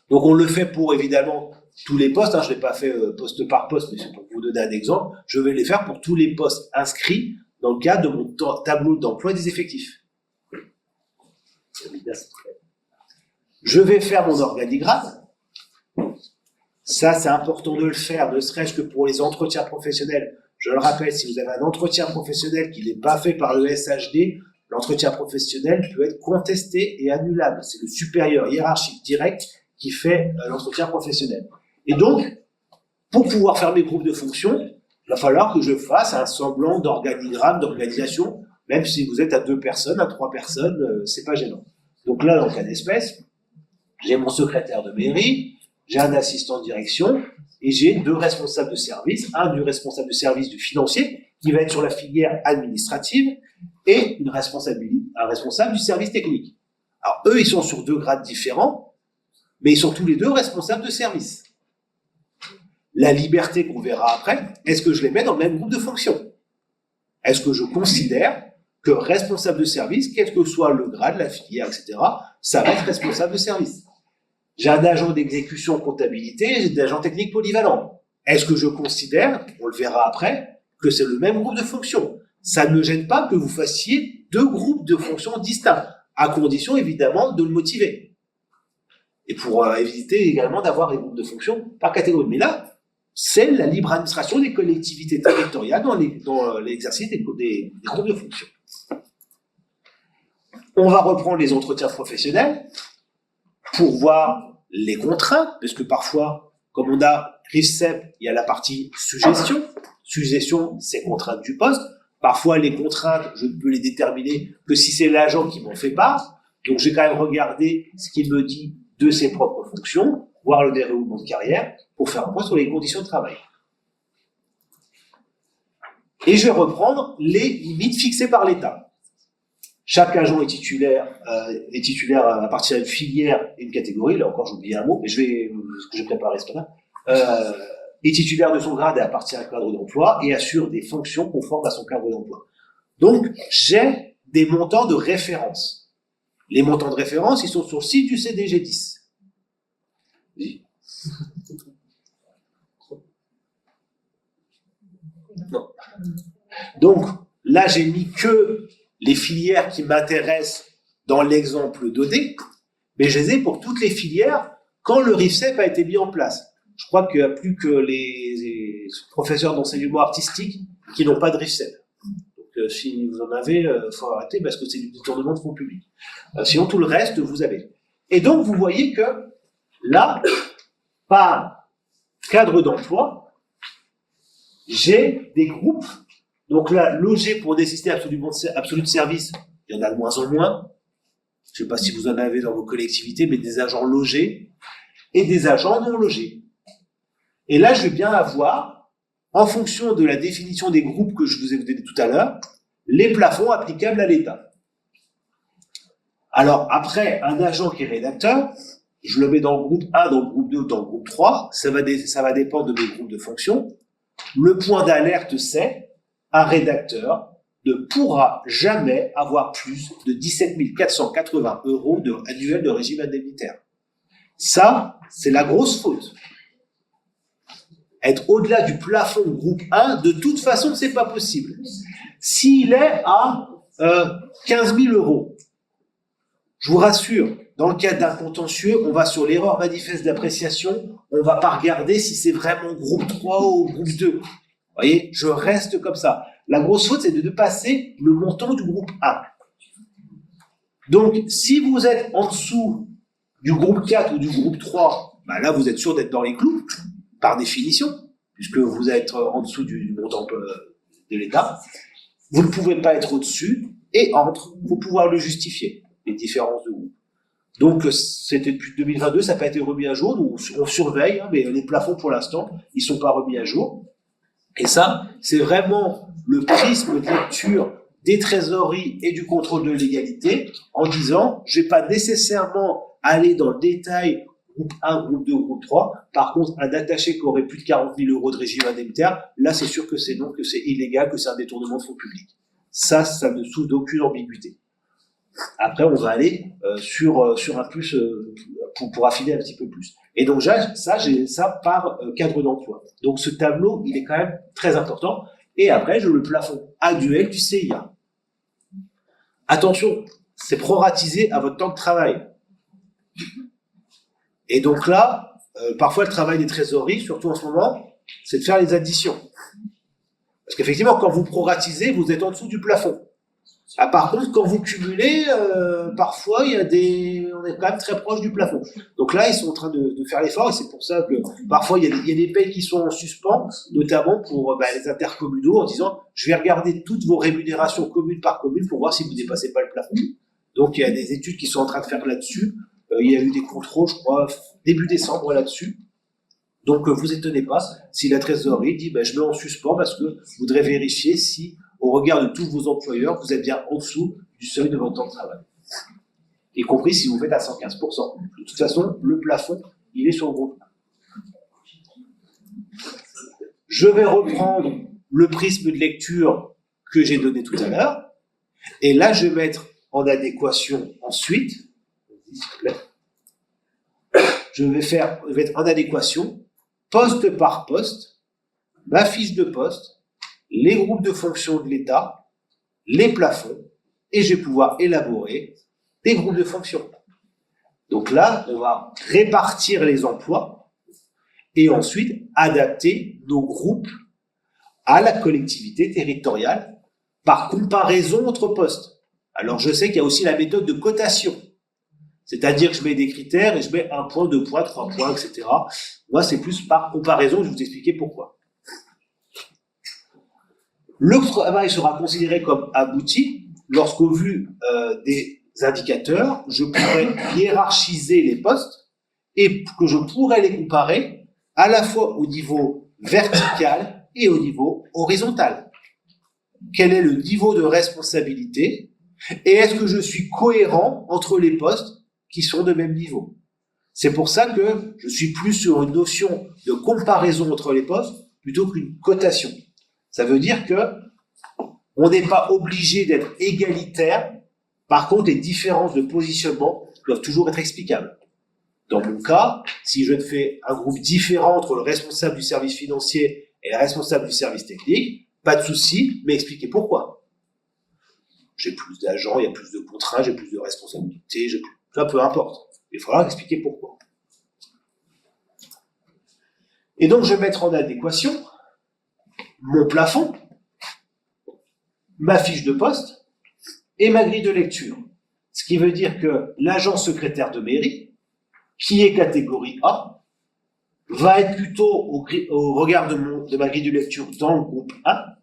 Donc, on le fait pour, évidemment, tous les postes. Je ne l'ai pas fait poste par poste, mais c'est pour vous donner un exemple. Je vais les faire pour tous les postes inscrits dans le cadre de mon tableau d'emploi des effectifs. Je vais faire mon organigramme. Ça, c'est important de le faire, ne serait-ce que pour les entretiens professionnels. Je le rappelle, si vous avez un entretien professionnel qui n'est pas fait par le SHD, l'entretien professionnel peut être contesté et annulable. C'est le supérieur hiérarchique direct qui fait l'entretien professionnel. Et donc, pour pouvoir faire mes groupes de fonctions, il va falloir que je fasse un semblant d'organigramme, d'organisation, même si vous êtes à 2 personnes, à 3 personnes, c'est pas gênant. Donc là, dans le cas d'espèce, j'ai mon secrétaire de mairie, j'ai un assistant de direction et j'ai 2 responsables de service, un du responsable de service du financier qui va être sur la filière administrative et un responsable du service technique. Alors eux, ils sont sur 2 grades différents, mais ils sont tous les 2 responsables de service. La liberté qu'on verra après, est-ce que je les mets dans le même groupe de fonctions? Est-ce que je considère que responsable de service, quel que soit le grade, la filière, etc., ça va être responsable de service? J'ai un agent d'exécution comptabilité, j'ai des agents techniques polyvalents. Est-ce que je considère, on le verra après, que c'est le même groupe de fonctions? Ça ne me gêne pas que vous fassiez 2 groupes de fonctions distincts, à condition évidemment de le motiver. Et pour éviter également d'avoir des groupes de fonctions par catégorie. Mais là, c'est la libre administration des collectivités territoriales dans l'exercice des groupes de fonctions. On va reprendre les entretiens professionnels pour voir les contraintes, parce que parfois, comme on a RICEP, il y a la partie suggestion. Suggestion, c'est contraintes du poste. Parfois, les contraintes, je ne peux les déterminer que si c'est l'agent qui m'en fait part. Donc, j'ai quand même regardé ce qu'il me dit de ses propres fonctions, voir le déroulement de carrière, pour faire un point sur les conditions de travail. Et je vais reprendre les limites fixées par l'État. Chaque agent est titulaire à partir d'une filière et une catégorie. Là encore, j'ai oublié un mot, mais ce que j'ai préparé ce matin. Est titulaire de son grade et appartient à un cadre d'emploi et assure des fonctions conformes à son cadre d'emploi. Donc, j'ai des montants de référence. Les montants de référence, ils sont sur le site du CDG 10. Oui. Non. Donc, là, j'ai mis que les filières qui m'intéressent dans l'exemple donné, mais je les ai pour toutes les filières quand le RICEP a été mis en place. je crois qu'il n'y a plus que les professeurs d'enseignement artistique qui n'ont pas de RICEP. Donc, si vous en avez, il faut arrêter parce que c'est du détournement de fonds publics. Sinon, tout le reste, vous avez. Et donc, vous voyez que là, par cadre d'emploi, j'ai des groupes. Donc là, logés pour nécessité absolue de service, il y en a de moins en moins. Je ne sais pas si vous en avez dans vos collectivités, mais des agents logés et des agents non logés. Et là, je vais bien avoir, en fonction de la définition des groupes que je vous ai donné tout à l'heure, les plafonds applicables à l'État. Alors, après, un agent qui est rédacteur, je le mets dans le groupe 1, dans le groupe 2, dans le groupe 3, ça va dépendre de mes groupes de fonction. Le point d'alerte, c'est un rédacteur ne pourra jamais avoir plus de 17 480 € annuels de régime indemnitaire. Ça, c'est la grosse faute. Être au-delà du plafond groupe 1, de toute façon, c'est pas possible. S'il est à 15 000 €, je vous rassure, dans le cadre d'un contentieux, on va sur l'erreur manifeste d'appréciation, on va pas regarder si c'est vraiment groupe 3 ou groupe 2. Vous voyez, je reste comme ça. La grosse faute, c'est de dépasser le montant du groupe 1. Donc, si vous êtes en dessous du groupe 4 ou du groupe 3, ben là, vous êtes sûr d'être dans les clous, par définition, puisque vous êtes en dessous du montant de l'État. Vous ne pouvez pas être au-dessus, et entre, il faut pouvoir le justifier, les différences de groupe. Donc, c'était depuis 2022, ça n'a pas été remis à jour, donc on surveille, hein, mais les plafonds, pour l'instant, ils ne sont pas remis à jour. Et ça, c'est vraiment le prisme de lecture des trésoreries et du contrôle de légalité, en disant, je vais pas nécessairement aller dans le détail groupe 1, groupe 2, groupe 3. Par contre, un attaché qui aurait plus de 40 000 € de régime indemnitaire, là, c'est sûr que c'est non, que c'est illégal, que c'est un détournement de fonds publics. Ça ne souffre d'aucune ambiguïté. Après, on va aller sur un plus pour affiner un petit peu plus. Et donc, j'ai ça par cadre d'emploi. Donc, ce tableau, il est quand même très important. Et après, j'ai le plafond annuel du CIA. Attention, c'est proratisé à votre temps de travail. Et donc là, parfois, le travail des trésoreries, surtout en ce moment, c'est de faire les additions. Parce qu'effectivement, quand vous proratisez, vous êtes en dessous du plafond. Ah, par contre, quand vous cumulez, parfois, on est quand même très proche du plafond. Donc là, ils sont en train de faire l'effort, et c'est pour ça que parfois, il y a des payes qui sont en suspens, notamment pour les intercommunaux, en disant, je vais regarder toutes vos rémunérations commune par commune pour voir si vous ne dépassez pas le plafond. Donc, il y a des études qui sont en train de faire là-dessus. Il y a eu des contrôles, je crois, début décembre là-dessus. Donc, vous étonnez pas si la trésorerie dit, je mets en suspens parce que je voudrais vérifier si, au regard de tous vos employeurs, vous êtes bien en dessous du seuil de votre temps de travail. Y compris si vous faites à 115%. De toute façon, le plafond, il est sur le groupe. Je vais reprendre le prisme de lecture que j'ai donné tout à l'heure. Et là, je vais mettre en adéquation ensuite, s'il vous plaît, je vais être en adéquation, poste par poste, ma fiche de poste, les groupes de fonctions de l'État, les plafonds, et je vais pouvoir élaborer des groupes de fonctions. Donc là, on va répartir les emplois et ensuite adapter nos groupes à la collectivité territoriale par comparaison entre postes. Alors je sais qu'il y a aussi la méthode de cotation. C'est-à-dire que je mets des critères et je mets 1 point, 2 points, 3 points, etc. Moi, c'est plus par comparaison, je vais vous expliquer pourquoi. Le travail sera considéré comme abouti lorsqu'au vu des indicateurs, je pourrai hiérarchiser les postes et que je pourrai les comparer à la fois au niveau vertical et au niveau horizontal. Quel est le niveau de responsabilité et est-ce que je suis cohérent entre les postes qui sont de même niveau? C'est pour ça que je suis plus sur une notion de comparaison entre les postes plutôt qu'une cotation. Ça veut dire que on n'est pas obligé d'être égalitaire. Par contre, les différences de positionnement doivent toujours être explicables. Dans mon cas, si je fais un groupe différent entre le responsable du service financier et le responsable du service technique, pas de souci, mais expliquez pourquoi. J'ai plus d'agents, il y a plus de contraintes, j'ai plus de responsabilités, ça peu importe. Il faudra expliquer pourquoi. Et donc, je vais mettre en adéquation mon plafond, ma fiche de poste et ma grille de lecture. Ce qui veut dire que l'agent secrétaire de mairie, qui est catégorie A, va être plutôt au regard de ma grille de lecture dans le groupe A.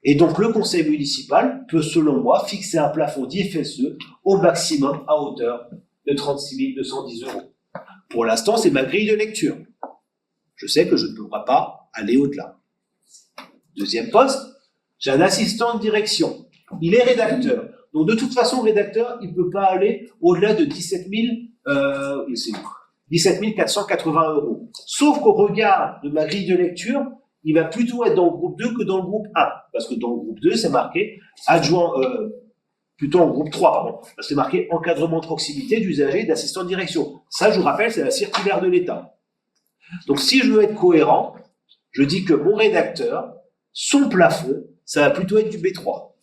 Et donc, le conseil municipal peut, selon moi, fixer un plafond d'IFSE au maximum à hauteur de 36 210 €. Pour l'instant, c'est ma grille de lecture. Je sais que je ne pourrai pas aller au-delà. Deuxième poste, j'ai un assistant de direction. Il est rédacteur. Donc, de toute façon, rédacteur, il ne peut pas aller au-delà de 17 480 €. Sauf qu'au regard de ma grille de lecture, il va plutôt être dans le groupe 2 que dans le groupe 1. Parce que dans le groupe 2, c'est marqué adjoint, plutôt en groupe 3, pardon. Parce que c'est marqué encadrement de proximité d'usagers et d'assistants de direction. Ça, je vous rappelle, c'est la circulaire de l'État. Donc, si je veux être cohérent, je dis que mon rédacteur, son plafond, ça va plutôt être du B3.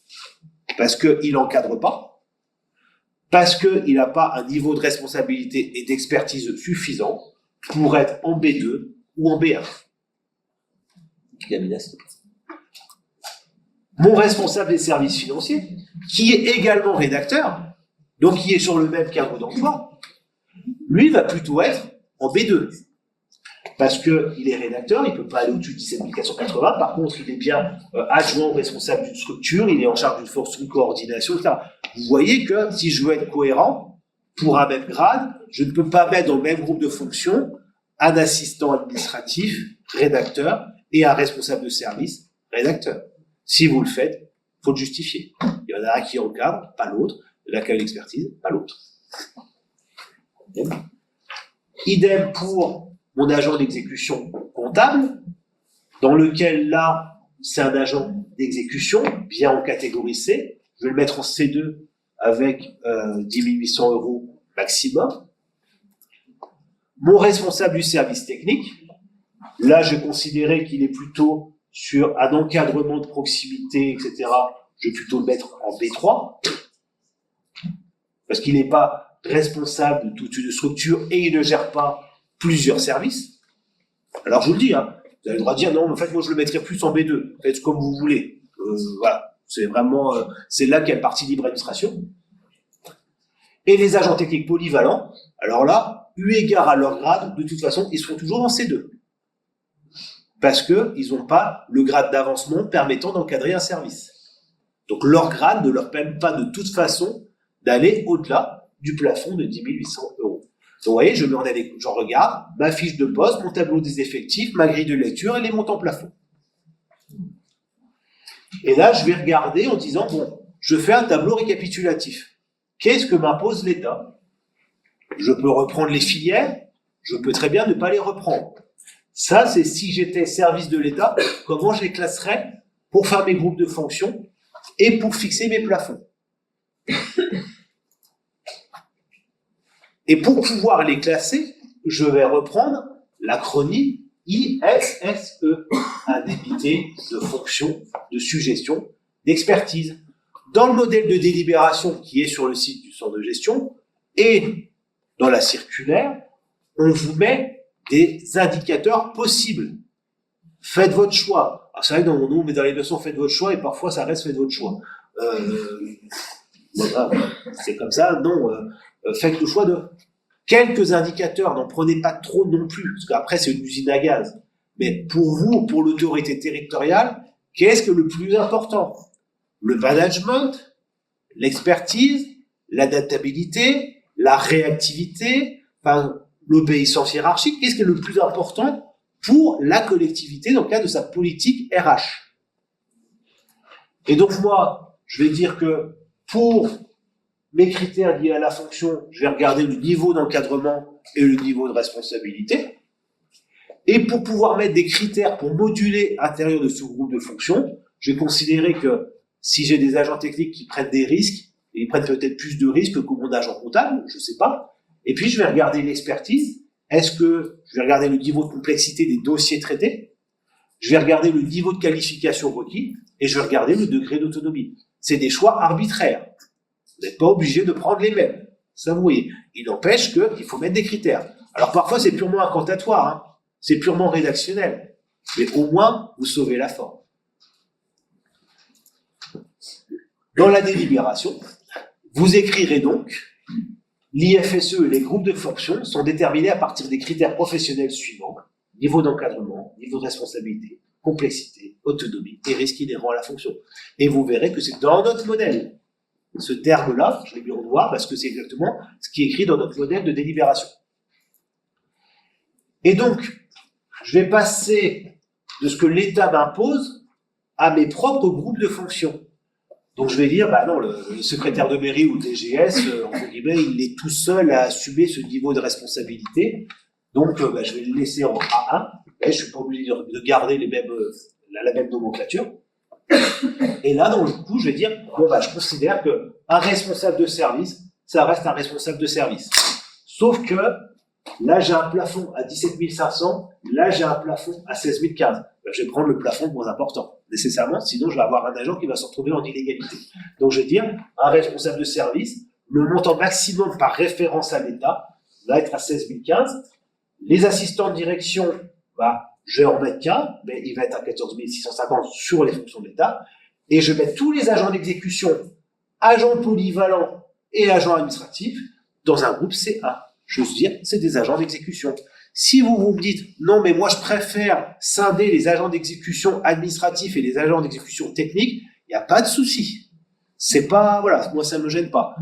Parce qu'il n'encadre pas, parce qu'il n'a pas un niveau de responsabilité et d'expertise suffisant pour être en B2 ou en B1. Mon responsable des services financiers, qui est également rédacteur, donc qui est sur le même cadre d'emploi, lui va plutôt être en B2. Parce qu'il est rédacteur, il ne peut pas aller au-dessus de 17 480. Par contre, il est bien adjoint ou responsable d'une structure, il est en charge d'une force de coordination, etc. Vous voyez que si je veux être cohérent, pour un même grade, je ne peux pas mettre dans le même groupe de fonctions un assistant administratif, rédacteur, et un responsable de service, rédacteur. Si vous le faites, il faut le justifier. Il y en a un qui encadre, pas l'autre. Il y en a qui a l'expertise, pas l'autre. Idem pour mon agent d'exécution comptable, dans lequel là, c'est un agent d'exécution, bien en catégorie C. Je vais le mettre en C2 avec 10 800 € maximum. Mon responsable du service technique, là, je considérais qu'il est plutôt sur un encadrement de proximité, etc. Je vais plutôt le mettre en B3, parce qu'il n'est pas responsable de toute une structure et il ne gère pas plusieurs services. Alors, je vous le dis, hein, vous avez le droit de dire, non, mais en fait, moi, je le mettrais plus en B2. Faites comme vous voulez. Voilà. C'est vraiment, c'est là qu'il y a le parti libre administration. Et les agents techniques polyvalents, alors là, eu égard à leur grade, de toute façon, ils seront toujours en C2. Parce qu'ils n'ont pas le grade d'avancement permettant d'encadrer un service. Donc, leur grade ne leur permet pas de toute façon d'aller au-delà du plafond de 10 800 €. Donc, vous voyez, je regarde ma fiche de poste, mon tableau des effectifs, ma grille de lecture et les montants plafond. Et là, je vais regarder en disant, bon, je fais un tableau récapitulatif. Qu'est-ce que m'impose l'État? Je peux reprendre les filières, je peux très bien ne pas les reprendre. Ça, c'est si j'étais service de l'État, comment je les classerais pour faire mes groupes de fonctions et pour fixer mes plafonds. Et pour pouvoir les classer, je vais reprendre l'acronyme ISSE, indemnité de fonction, de suggestion, d'expertise. Dans le modèle de délibération qui est sur le site du centre de gestion et dans la circulaire, on vous met des indicateurs possibles. Faites votre choix. Alors, c'est vrai que dans mon nom, on met dans les leçons, faites votre choix et parfois ça reste faites votre choix. Voilà, c'est comme ça, non. Faites le choix de quelques indicateurs, n'en prenez pas trop non plus, parce qu'après c'est une usine à gaz. Mais pour vous, pour l'autorité territoriale, qu'est-ce que le plus important? Le management, l'expertise, l'adaptabilité, la réactivité, enfin, l'obéissance hiérarchique, qu'est-ce qui est le plus important pour la collectivité dans le cadre de sa politique RH? Et donc moi, je vais dire que pour mes critères liés à la fonction, je vais regarder le niveau d'encadrement et le niveau de responsabilité. Et pour pouvoir mettre des critères pour moduler à l'intérieur de ce groupe de fonctions, je vais considérer que si j'ai des agents techniques qui prennent des risques, et ils prennent peut-être plus de risques que mon agent comptable, je ne sais pas. Et puis je vais regarder l'expertise. Est-ce que je vais regarder le niveau de complexité des dossiers traités? Je vais regarder le niveau de qualification requis et je vais regarder le degré d'autonomie. C'est des choix arbitraires. Vous n'êtes pas obligé de prendre les mêmes. Ça, vous voyez. Il n'empêche qu'il faut mettre des critères. Alors, parfois, c'est purement incantatoire. Hein. c'est purement rédactionnel. Mais au moins, vous sauvez la forme. Dans la délibération, vous écrirez donc l'IFSE et les groupes de fonctions sont déterminés à partir des critères professionnels suivants: niveau d'encadrement, niveau de responsabilité, complexité, autonomie et risque inhérent à la fonction. Et vous verrez que c'est dans notre modèle. Ce terme-là, je l'ai mis en noir parce que c'est exactement ce qui est écrit dans notre modèle de délibération. Et donc, je vais passer de ce que l'État m'impose à mes propres groupes de fonctions. Donc je vais dire, bah non, le secrétaire de mairie ou le DGS, entre guillemets, il est tout seul à assumer ce niveau de responsabilité. Donc bah, je vais le laisser en A1. Et je suis pas obligé de garder la même nomenclature. Et là, dans le coup, je vais dire, bon bah je considère que un responsable de service, ça reste un responsable de service. Sauf que là, j'ai un plafond à 17 500, là, j'ai un plafond à 16 015. Ben, je vais prendre le plafond le moins important, nécessairement, sinon je vais avoir un agent qui va se retrouver en illégalité. Donc, je vais dire, un responsable de service, le montant maximum par référence à l'État va être à 16 015. Les assistants de direction, bah, je vais en mettre qu'un, mais il va être à 14 650 sur les fonctions de l'État. Et je vais mettre tous les agents d'exécution, agents polyvalents et agents administratifs dans un groupe C1. Je veux dire, c'est des agents d'exécution. Si vous me dites, non, mais moi, je préfère scinder les agents d'exécution administratifs et les agents d'exécution techniques, il n'y a pas de souci. C'est pas, voilà, moi, ça ne me gêne pas.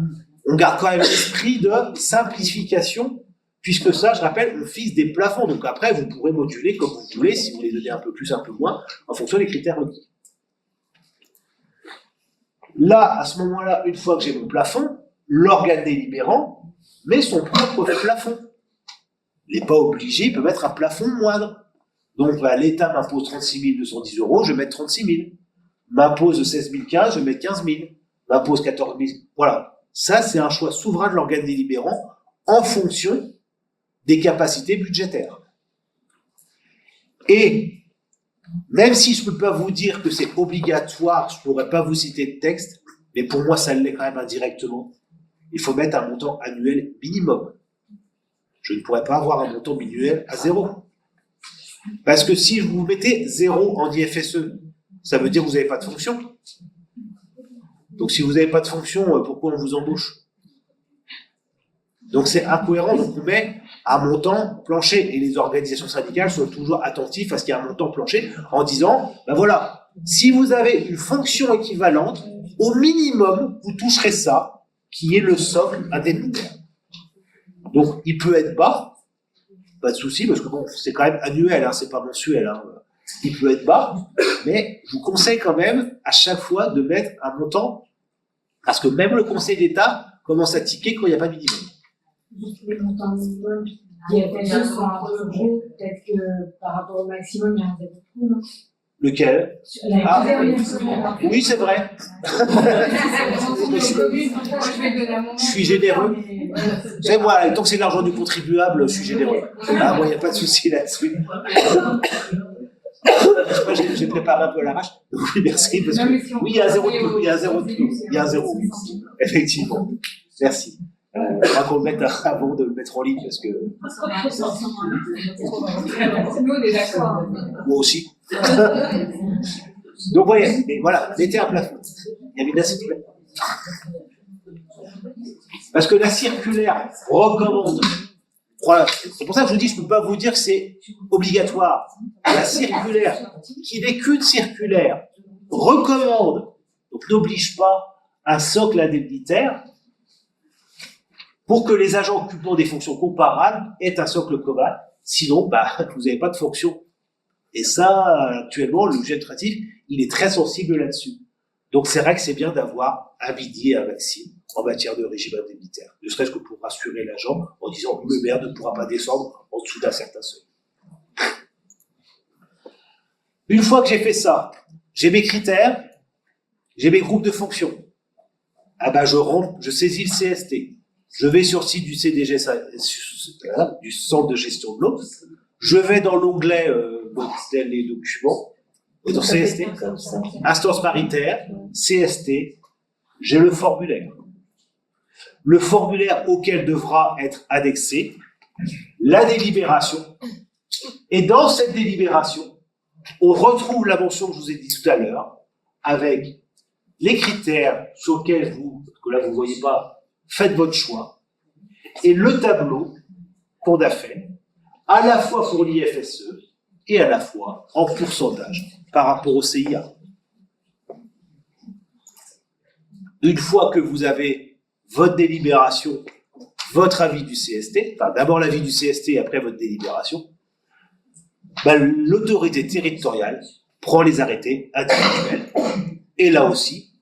On garde quand même l'esprit de simplification, puisque ça, je rappelle, on fixe des plafonds. Donc après, vous pourrez moduler comme vous voulez, si vous voulez donner un peu plus, un peu moins, en fonction des critères requis. Là, à ce moment-là, une fois que j'ai mon plafond, l'organe délibérant met son propre plafond. Il n'est pas obligé, il peut mettre un plafond moindre. Donc, bah, l'État m'impose 36 210 €, je vais mettre 36 000. M'impose 16 015, je vais mettre 15 000. M'impose 14 000. Voilà. Ça, c'est un choix souverain de l'organe délibérant en fonction des capacités budgétaires. Et même si je ne peux pas vous dire que c'est obligatoire, je ne pourrais pas vous citer de texte, mais pour moi, ça l'est quand même indirectement. Il faut mettre un montant annuel minimum. Je ne pourrais pas avoir un montant annuel à 0. Parce que si vous mettez 0 en IFSE, ça veut dire que vous n'avez pas de fonction. Donc si vous n'avez pas de fonction, pourquoi on vous embauche? Donc c'est incohérent, donc on met un montant plancher. Et les organisations syndicales sont toujours attentifs à ce qu'il y ait un montant plancher en disant, ben voilà, si vous avez une fonction équivalente, au minimum, vous toucherez ça, qui est le socle indemnitaire. Donc il peut être bas, pas de souci, parce que bon, c'est quand même annuel, hein, c'est pas mensuel. Hein. Il peut être bas, mais je vous conseille quand même à chaque fois de mettre un montant, parce que même le Conseil d'État commence à tiquer quand il n'y a pas de minimum. Les montants minimums qui sont un peu gros, peut-être que par rapport au maximum, il y a un peu trop, non? Lequel? Oui, c'est vrai. Je suis généreux. Vous savez, moi, tant que c'est de l'argent du contribuable, je suis généreux. Ah, moi, il n'y a pas de souci là-dessus. J'ai préparé un peu à l'arrache. Oui, merci. Parce que, oui, il y a un zéro de plus. Il y a un zéro de plus. Il y a un zéro. Effectivement. Merci. On va qu'on le mette avant de le mettre en ligne parce que. Nous, on est d'accord. Moi aussi. Donc, vous voyez, mais voilà, mettez un plafond. Il y avait de la circulaire. Parce que la circulaire recommande. Voilà. C'est pour ça que je vous dis, je ne peux pas vous dire que c'est obligatoire. La circulaire, qui n'est qu'une circulaire, recommande, donc n'oblige pas un socle indemnitaire pour que les agents occupant des fonctions comparables aient un socle commun. Sinon, bah, vous n'avez pas de fonction. Et ça, actuellement, le juge administratif, il est très sensible là-dessus. Donc, c'est vrai que c'est bien d'avoir un bidi et un maxime en matière de régime indemnitaire. Ne serait-ce que pour rassurer l'agent en disant le maire ne pourra pas descendre en dessous d'un certain seuil. Une fois que j'ai fait ça, j'ai mes critères, j'ai mes groupes de fonctions. Ah ben, je saisis le CST. Je vais sur le site du CDG, du centre de gestion de l'eau. Je vais dans l'onglet modèle et documents, dans CST, instance paritaire, CST, j'ai le formulaire. Le formulaire auquel devra être annexé la délibération Et dans cette délibération, on retrouve la mention que je vous ai dit tout à l'heure, avec les critères sur lesquels vous, parce que là vous ne voyez pas, faites votre choix, et le tableau qu'on a fait, à la fois pour l'IFSE et à la fois en pourcentage par rapport au CIA. Une fois que vous avez votre délibération, votre avis du CST, enfin d'abord l'avis du CST et après votre délibération, l'autorité territoriale prend les arrêtés individuels. Et là aussi,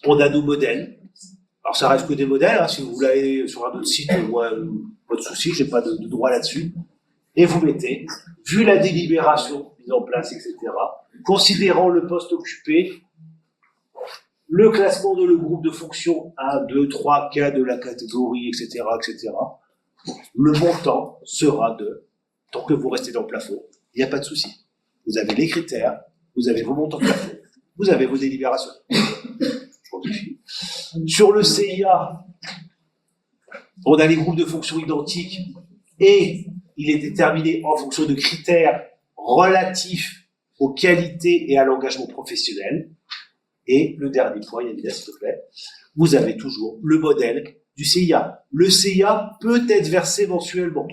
on a nos modèles. Alors ça reste que des modèles, hein, si vous l'avez sur un autre site, moi, pas de souci, j'ai pas de droit là-dessus. Et vous mettez, vu la délibération mise en place, etc., considérant le poste occupé, le classement de le groupe de fonctions 1, 2, 3, 4 de la catégorie, etc., etc., le montant sera de, tant que vous restez dans le plafond, il n'y a pas de souci. Vous avez les critères, vous avez vos montants de plafond, vous avez vos délibérations. Sur le CIA, on a les groupes de fonctions identiques et il est déterminé en fonction de critères relatifs aux qualités et à l'engagement professionnel. Et le dernier point, Yannick, s'il te plaît, vous avez toujours le modèle du CIA. Le CIA peut être versé mensuellement.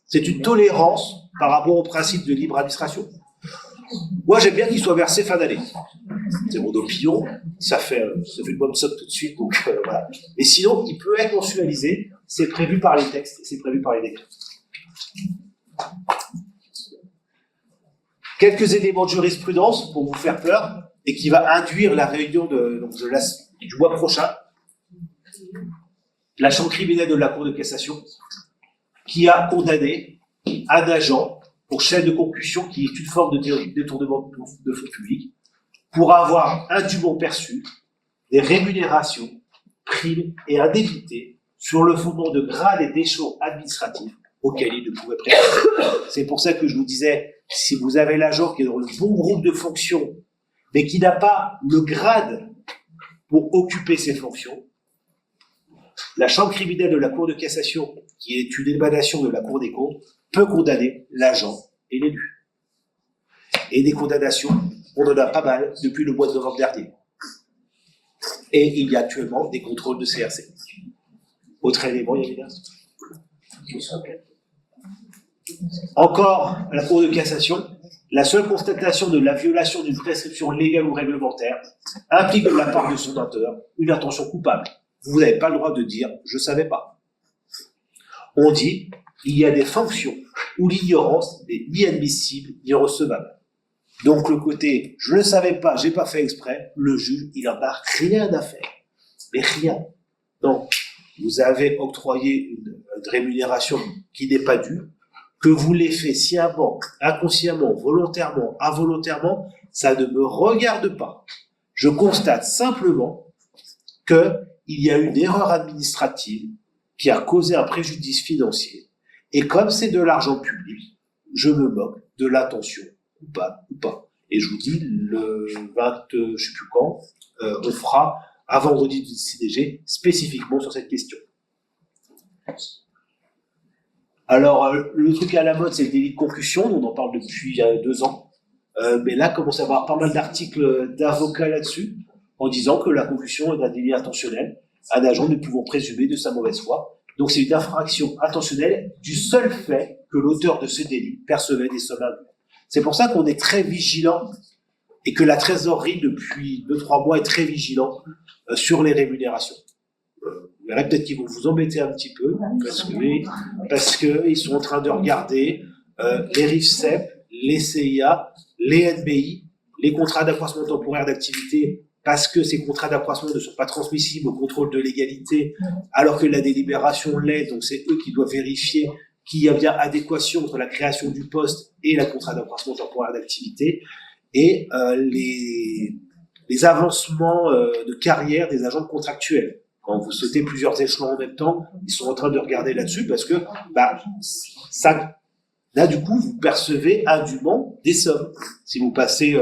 C'est une tolérance par rapport au principe de libre administration. Moi, j'aime bien qu'il soit versé fin d'année. C'est mon opinion, ça fait une bonne somme tout de suite, donc voilà. Et sinon, il peut être mensualisé, c'est prévu par les textes, c'est prévu par les décrets. Quelques éléments de jurisprudence pour vous faire peur, et qui va induire la réunion du mois prochain. La chambre criminelle de la Cour de cassation, qui a condamné un agent pour chaîne de concussion, qui est une forme de détournement de fonds publics, pour avoir indûment perçu des rémunérations, primes et indemnités sur le fondement de grades et d'échelons administratifs auxquels il ne pouvait prétendre. C'est pour ça que je vous disais, si vous avez l'agent qui est dans le bon groupe de fonctions, mais qui n'a pas le grade pour occuper ces fonctions, la chambre criminelle de la Cour de cassation, qui est une émanation de la Cour des comptes, peut condamner l'agent et l'élu. Et des condamnations, on en a pas mal depuis le mois de novembre dernier. Et il y a actuellement des contrôles de CRC. Autre élément, Yannick. Encore à la Cour de cassation, la seule constatation de la violation d'une prescription légale ou réglementaire implique de la part de son auteur une intention coupable. Vous n'avez pas le droit de dire « je ne savais pas ». On dit « il y a des fonctions où l'ignorance n'est ni admissible ni recevable ». Donc le côté « je ne savais pas, j'ai pas fait exprès », le juge, il n'en a rien à faire. Mais rien. Donc, vous avez octroyé une rémunération qui n'est pas due, que vous l'ayez fait sciemment, inconsciemment, volontairement, involontairement, ça ne me regarde pas. Je constate simplement qu'il y a une erreur administrative qui a causé un préjudice financier. Et comme c'est de l'argent public, je me moque de l'intention, coupable ou pas. Et je vous dis, le 20, je ne sais plus quand, on fera un vendredi du CDG spécifiquement sur cette question. Alors, le truc à la mode, c'est le délit de concussion, on en parle depuis 2 ans. Mais là, commence à y avoir pas mal d'articles d'avocats là-dessus, en disant que la concussion est un délit intentionnel, un agent ne pouvant présumer de sa mauvaise foi. Donc c'est une infraction intentionnelle du seul fait que l'auteur de ce délit percevait des sommes indues. C'est pour ça qu'on est très vigilant, et que la trésorerie, depuis 2-3 mois, est très vigilant sur les rémunérations. Vous verrez peut-être qu'ils vont vous embêter un petit peu, parce que ils sont en train de regarder les RIFSEP, les CIA, les NBI, les contrats d'accroissement temporaire d'activité, parce que ces contrats d'accroissement ne sont pas transmissibles au contrôle de légalité, alors que la délibération l'est, donc c'est eux qui doivent vérifier qu'il y a bien adéquation entre la création du poste et le contrat d'accroissement temporaire d'activité, et les avancements de carrière des agents contractuels. Quand vous sautez plusieurs échelons en même temps, ils sont en train de regarder là-dessus parce que ça, là du coup, vous percevez indûment des sommes. Si vous passez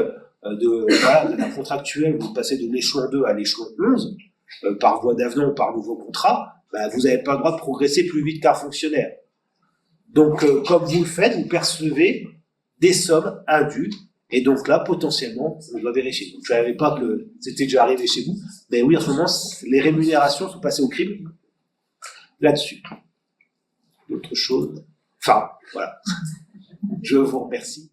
de la contractuelle, vous passez de l'échelon 2 à l'échelon 11, par voie d'avenant ou par nouveau contrat, vous n'avez pas le droit de progresser plus vite qu'un fonctionnaire. Donc, comme vous le faites, vous percevez des sommes indues, et donc là, potentiellement, vous doit vérifier. Donc, je ne savais pas que c'était déjà arrivé chez vous, mais oui, en ce moment, les rémunérations sont passées au crime là-dessus. D'autres choses. Enfin, voilà. Je vous remercie.